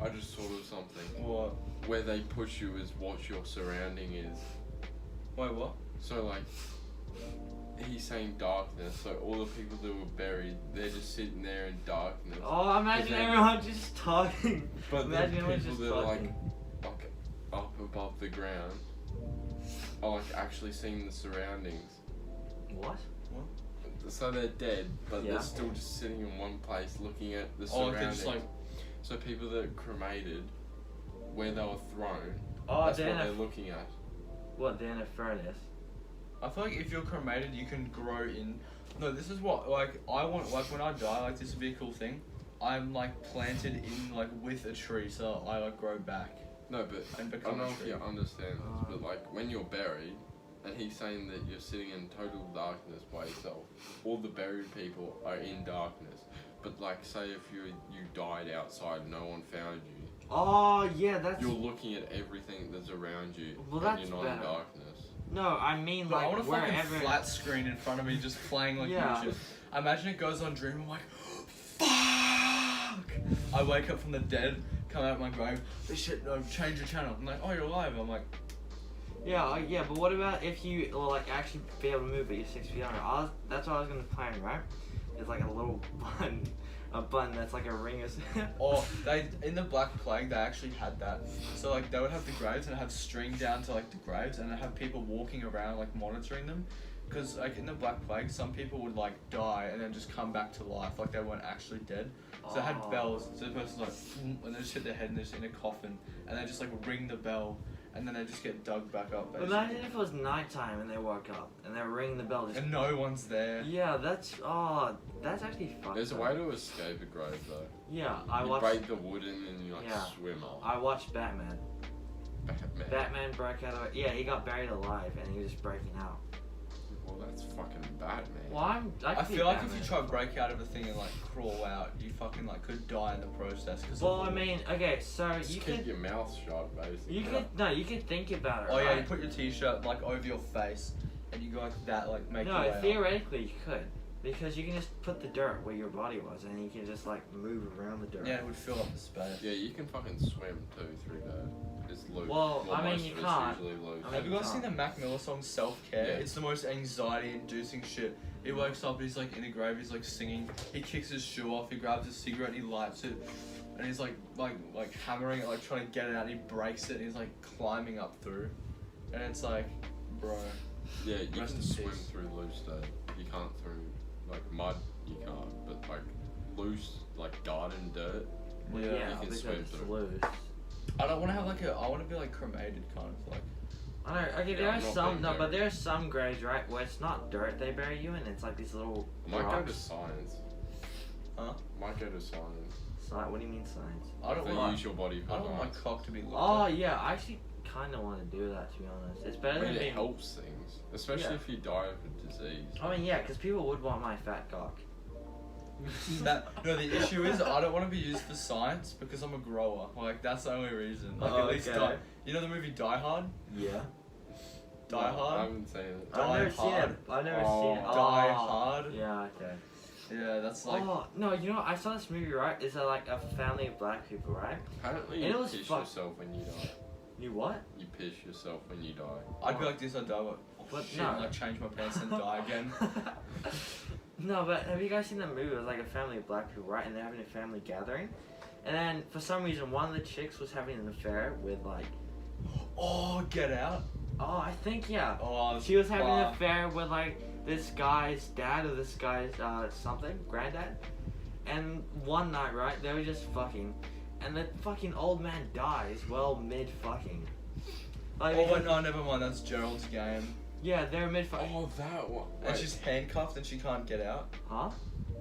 I just thought of something. what? Where they push you is what your surrounding is. Wait, what? So like, he's saying darkness. So all the people that were buried, they're just sitting there in darkness. Oh, imagine Okay. everyone just talking. But Imagine then everyone people just that are like talking. up above the ground are like actually seeing the surroundings. What? so they're dead, but Yeah. they're still just sitting in one place looking at the Oh, like surroundings. they're just like, So people that are cremated, where they were thrown, Oh, that's they're what in a they're looking at. what? They're in a furnace. I feel like if you're cremated, you can grow in. No, this is what like I want. Like when I die, like this would be a cool thing. I'm like planted in like with a tree, so I like grow back. No, but And I become don't know a if tree. you understand this, but like when you're buried, and he's saying that you're sitting in total darkness by yourself, all the buried people are in darkness. But like, say if you died outside, and no one found you, Oh yeah, that's. you're looking at everything that's around you, Well, and that's you're not in better. darkness. No, I mean But I like want a fucking wherever. flat screen in front of me, just playing like Yeah. YouTube. I imagine it goes on Dream. I'm like, fuck. I wake up from the dead, come out of my grave. This shit, no, change your channel. I'm like, oh, you're alive. I'm like, Yeah, yeah, but what about if you will like actually be able to move, but you're 6 feet under? That's what I was gonna plan, right? It's like a little button, a button that's like a ring or something. oh, they in the Black Plague they actually had that. So like they would have the graves and have string down to like the graves, and they have people walking around like monitoring them. Because like in the Black Plague, some people would like die and then just come back to life, like they weren't actually dead. So they had Oh. bells. So the person's like, and they just hit their head and they're just in a coffin, and they just like ring the bell, and then they just get dug back up. Basically. Imagine if it was nighttime and they woke up and they're ringing the bell. Just And no one's there. yeah, that's actually fucked. There's a up. way to escape a grave though. Yeah, I You watched. break the wood in and you like Yeah. swim up. I watched Batman. Batman. Batman broke out of. Yeah, he got buried alive and he was just breaking out. Well, that's fucking bad, man. Well, I I could be feel like Batman. if you try to break out of a thing and like crawl out, you fucking like could die in the process. Cause Well, of I the- mean, okay, so Just you keep could. your mouth shut, basically. You could think about it. Oh yeah, right? you put your t-shirt like over your face, and you go like that, like make your way No, up. theoretically you could, because you can just put the dirt where your body was, and you can just like move around the dirt. Yeah, it would fill up the space. Yeah, you can fucking swim too through that. It's loose. Well, I mean, most you of it's can't. usually loose. I mean, Have you guys seen the Mac Miller song Self Care? Yeah. It's the most anxiety-inducing shit. He wakes up, he's like in a grave, he's like singing. He kicks his shoe off, he grabs a cigarette, and he lights it, and he's like hammering it, like trying to get it out. And he breaks it, and he's like climbing up through, and it's like, bro. Yeah, you Rest can in swim peace. through loose though. You can't through like mud. You can't, but like loose, like garden dirt. Well, Yeah, yeah, you can because swim it's through. loose. I don't want to have like I want to be like cremated, kind of like. I know. Okay, Yeah, there I'm are not some being no, there. but there are some graves, right, where it's not dirt they bury you in. It's like these little I might go to rocks. science. Huh? Might go to science. What do you mean science? I don't They want. use your body for I don't want my science. cock to be looked Oh at. yeah, I actually kind of want to do that, to be honest. It's I better mean, than it being. helps things, especially Yeah. if you die of a disease. I mean, yeah, because people would want my fat cock. No, the issue is I don't want to be used for science because I'm a grower. Like that's the only reason. Like Oh, at least okay. you know the movie Die Hard? Yeah. No, Die I Hard? haven't seen it. Die I've never seen Hard. it. I've never Oh. seen it. Die Oh. Hard? Yeah. Okay. Yeah, that's like. Oh no, you know I saw this movie, right? It's like a family of black people, right? Apparently, It you was piss fuck- yourself when you die. You what? You piss yourself when you die. I'd be like this, I'd die, but But shit, no. and, like change my pants and die again. No, but have you guys seen that movie? It was like a family of black people, right? And they're having a family gathering. And then, for some reason, one of the chicks was having an affair with, like... Oh, Get Out. Oh, I think, yeah. Oh, She was having an fuck. affair with, like, this guy's dad or this guy's, something, granddad. And one night, right, they were just fucking. And the fucking old man dies, well, mid-fucking. Like, Oh, because- wait, no, never mind. That's Gerald's game. Yeah, they're mid-fucking. Oh, that one. And Wait, she's handcuffed and she can't get out. Huh?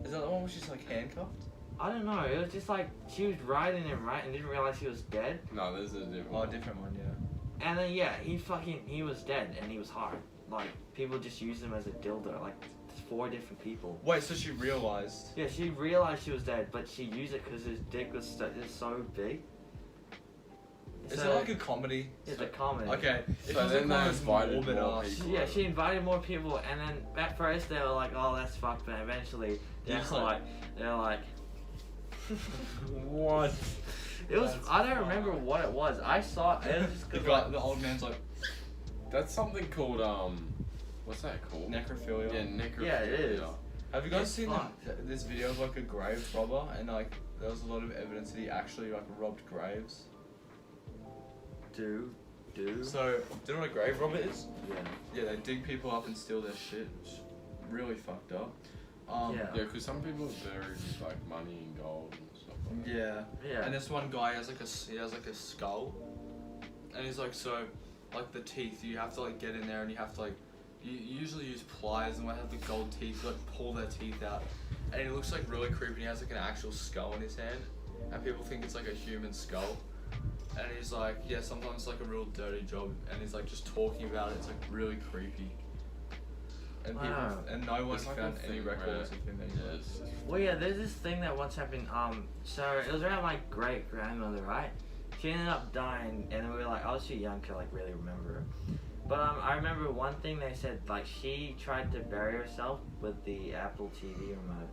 Is that the one where she's like handcuffed? I don't know, it was just like, she was riding him, right, and didn't realize he was dead. no, there's a different Oh, one. different one, yeah. And then yeah, he was dead and he was hard. Like people just used him as a dildo. Like 4 different people. Wait, so she realized. Yeah, she realized she was dead, but she used it because his dick was so big. Is So, it like a comedy? It's a comedy. Okay. If So it was then like they one of those invited morbid more ass. people. Yeah, she invited more people, and then at first they were like, "Oh, that's fucked," but eventually Yeah, they're it's like- they're like, What? it was. That's I don't remember what it was. I saw it. It was just The 'cause, guy, like, the old man's like That's something called what's that called? necrophilia. Yeah, necrophilia. Yeah, it is. Have you guys It's seen fucked. this video of like a grave robber and like there was a lot of evidence that he actually like robbed graves? do. So do you know what a grave robber is? Yeah. Yeah, they dig people up and steal their shit. Which is really fucked up. Yeah. Yeah, because some people are buried with like money and gold and stuff like that. Yeah. Yeah. And this one guy has like a skull, and he's like, so like the teeth, you have to like get in there and you have to like, you usually use pliers and might have the gold teeth, like pull their teeth out, and he looks like really creepy. And he has like an actual skull in his hand, and people think it's like a human skull. And he's like, yeah, sometimes it's like a real dirty job, and he's like just talking about it. It's like really creepy. And people, Wow. and no one's It's like found a any thing records where- of him Yeah, anywhere. it's just, Well, yeah, there's this thing that once happened. So it was around my great grandmother, right? She ended up dying, and we were like, I was too young to like really remember her. But I remember one thing they said, like she tried to bury herself with the Apple TV remote,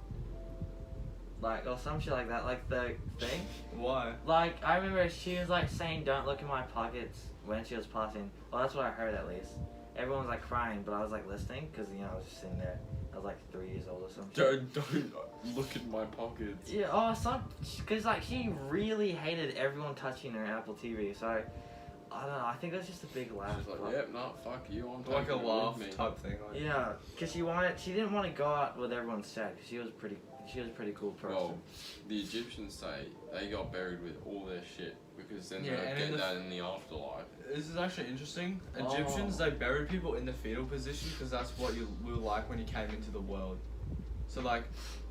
like or some shit like that, like the thing. Why? Like I remember she was like saying, "Don't look in my pockets" when she was passing. Well, that's what I heard at least. Everyone was like crying, but I was like listening because I was just sitting there. I was like 3 years old or something. don't look at my pockets. Yeah, because like she really hated everyone touching her Apple TV. So I don't know. I think that's just a big laugh. She's like, but- yep, nah, fuck you, I'm Like a taking it laugh with me. type thing. Like. Yeah, because she didn't want to go out with everyone sad. Cause she was a pretty cool person. Well, the Egyptians say they got buried with all their shit because then Yeah, they'll and in get the that in the afterlife. This is actually interesting. Oh. Egyptians, they buried people in the fetal position because that's what you were like when you came into the world. So like,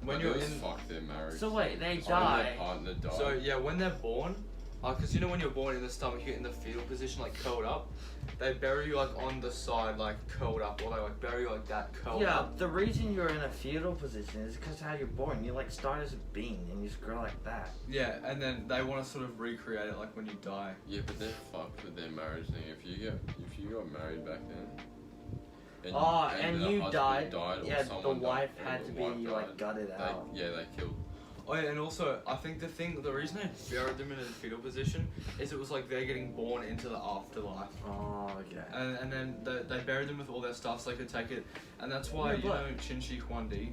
when But you're those in, fuck their marriage. So wait, they When die. their partner died. so yeah, when they're born, because you know when you're born in the stomach, you're in the fetal position, like curled up. They bury you like on the side, like curled up, or they like bury you like that, curled Yeah, up. the reason you're in a fetal position is because how you're born. You like start as a bean and you just grow like that. Yeah, and then they want to sort of recreate it like when you die. Yeah, but they're fucked with their marriage thing. If you got married back then. And the you husband died. or Yeah, the someone wife died, or had the to be wife like died, gutted out. they killed. Oh yeah, and also I think the reason they buried them in a fetal position is it was like they're getting born into the afterlife. Oh, okay. And then they buried them with all their stuff so they could take it, and that's why Yeah, you but- know Chinchi Huangdi,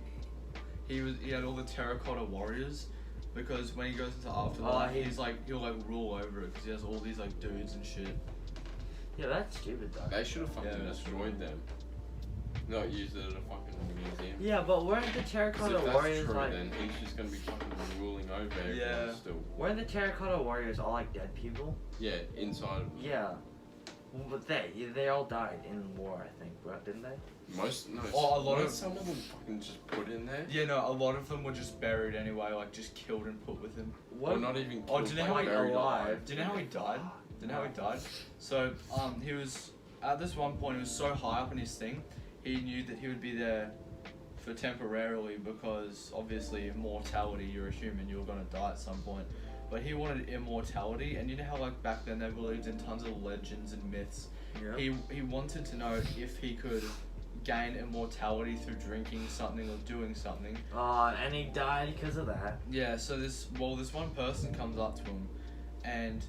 he had all the terracotta warriors, because when he goes into afterlife, he's like he'll like rule over it because he has all these like dudes and shit. Yeah, that's stupid though. They should have fucking Yeah, that's destroyed them. Not used it as a fucking museum. Yeah, but weren't the 'Cause terracotta if that's warriors true, like? then he's just gonna be fucking ruling over everyone Yeah. still. Weren't the terracotta warriors all like dead people? Yeah, inside of Yeah. But they all died in war, I think, right? Didn't they? most no. Oh, a lot weren't of- some of them fucking just put in there. Yeah, no, a lot of them were just buried anyway, like just killed and put with him. Or not even. Oh, killed, do you know how like, he buried alive? Do you know how he died? Do you know how he died? So, he was at this one point. He was so high up in his thing, he knew that he would be there for temporarily because obviously immortality. You're a human. You're gonna die at some point. But he wanted immortality, and you know how like back then they believed in tons of legends and myths. Yeah. He wanted to know if he could gain immortality through drinking something or doing something. And he died because of that. Yeah, so this one person comes up to him, and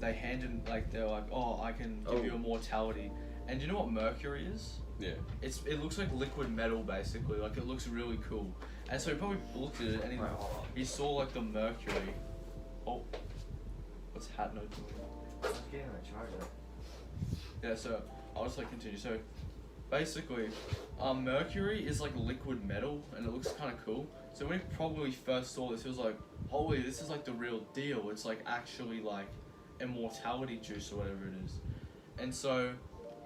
they hand him like they're like, oh, I can give you immortality, and you know what mercury is? Yeah. It looks like liquid metal basically, like it looks really cool, and so he probably looked at it and he saw like the mercury. Oh, what's hat note doing? I was getting a charger. Yeah, so I'll just like continue. So basically, mercury is like liquid metal and it looks kind of cool. So when he probably first saw this, he was like, holy, this is like the real deal. It's like actually like immortality juice or whatever it is. And so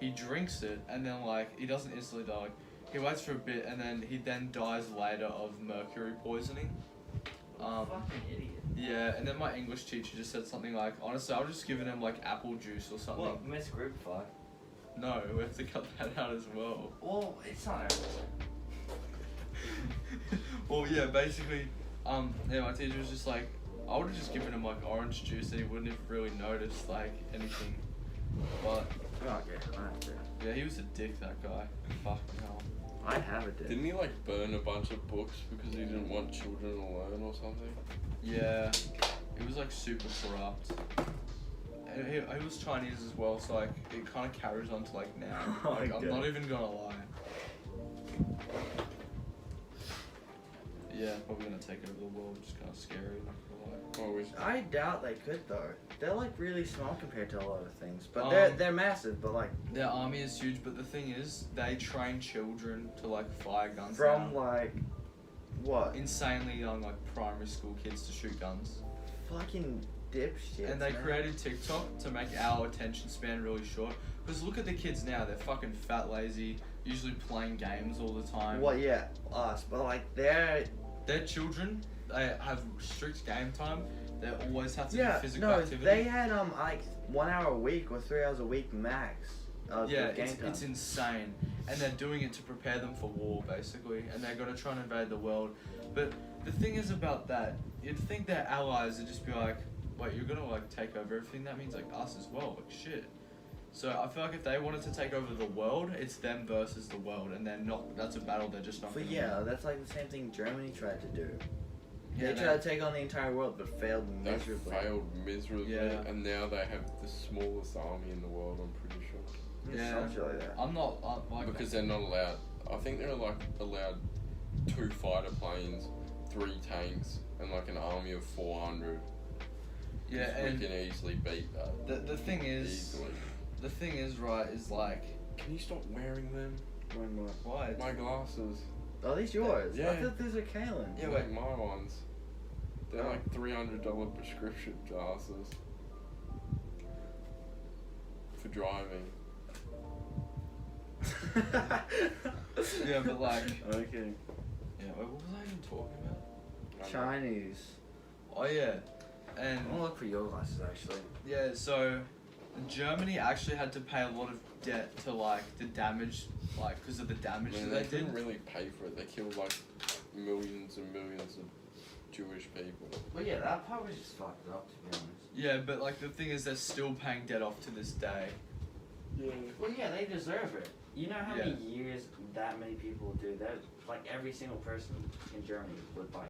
he drinks it and then like he doesn't instantly die. Like, he waits for a bit and then he dies later of mercury poisoning. Fucking idiot. Yeah, and then my English teacher just said something like, honestly, I was just giving him like apple juice or something. What, Miss Group fuck? No, we have to cut that out as well. Well, it's not everything. Well, yeah, basically, yeah, my teacher was just like, I would have just given him like orange juice and he wouldn't have really noticed like anything. But Okay, I have to. yeah, he was a dick, that guy. Fucking hell. I have it. Didn't he like burn a bunch of books because he didn't want children to learn or something? Yeah, he was like super corrupt. And he was Chinese as well, so like it kind of carries on to like now. Oh Like, my I'm God. not even gonna lie. Yeah, probably gonna take over the world, which is kind of scary. Not gonna Well, we I doubt they could though. They're like really small compared to a lot of things, but Um, they're massive. But like Their army is huge, but the thing is, they train children to like fire guns. from now. like what Insanely young, like primary school kids to shoot guns. fucking dipshits. And they man. created TikTok to make our attention span really short. Because look at the kids now, they're fucking fat, lazy, usually playing games all the time. Well, yeah, us, but like they're Their children, they have strict game time. They always have to do yeah physical no activity. they had like 1 hour a week or 3 hours a week max. Yeah, game time. it's insane. And they're doing it to prepare them for war, basically. And they're going to try and invade the world. But the thing is about that, you'd think their allies would just be like, wait, you're going to like take over everything? That means like us as well, like shit. So I feel like if they wanted to take over the world, it's them versus the world. And they're not, that's a battle they're just not But gonna yeah, win. that's like the same thing Germany tried to do. Yeah, They tried to take on the entire world, but failed they miserably. failed miserably, Yeah. and now they have the smallest army in the world. I'm pretty sure. Yeah, something like that. I'm not like Because they're not allowed. I think they're like allowed 2 fighter planes, 3 tanks, and like an army of 400. yeah, 'Cause we and can easily beat that. the thing is, Easily. the thing is, right, is like, Can you stop wearing them? why? My glasses. Oh, these yours? Yeah. I thought these are Kalen. Yeah, Like wait. my ones. They're Oh. like $300 prescription glasses for driving. Yeah, but like, Okay. yeah, wait, what was I even talking about? Chinese. Oh yeah, and I'm gonna look for your glasses actually. yeah, so Germany actually had to pay a lot of debt to like the damage, like because of the damage Man, that they they did. didn't really pay for it. They killed like millions and millions of Jewish people. But yeah, that part was just fucked up to be honest. Yeah, but like the thing is, they're still paying debt off to this day. Yeah. Well, yeah, they deserve it. You know how Yeah. many years that many people do that? Like every single person in Germany would buy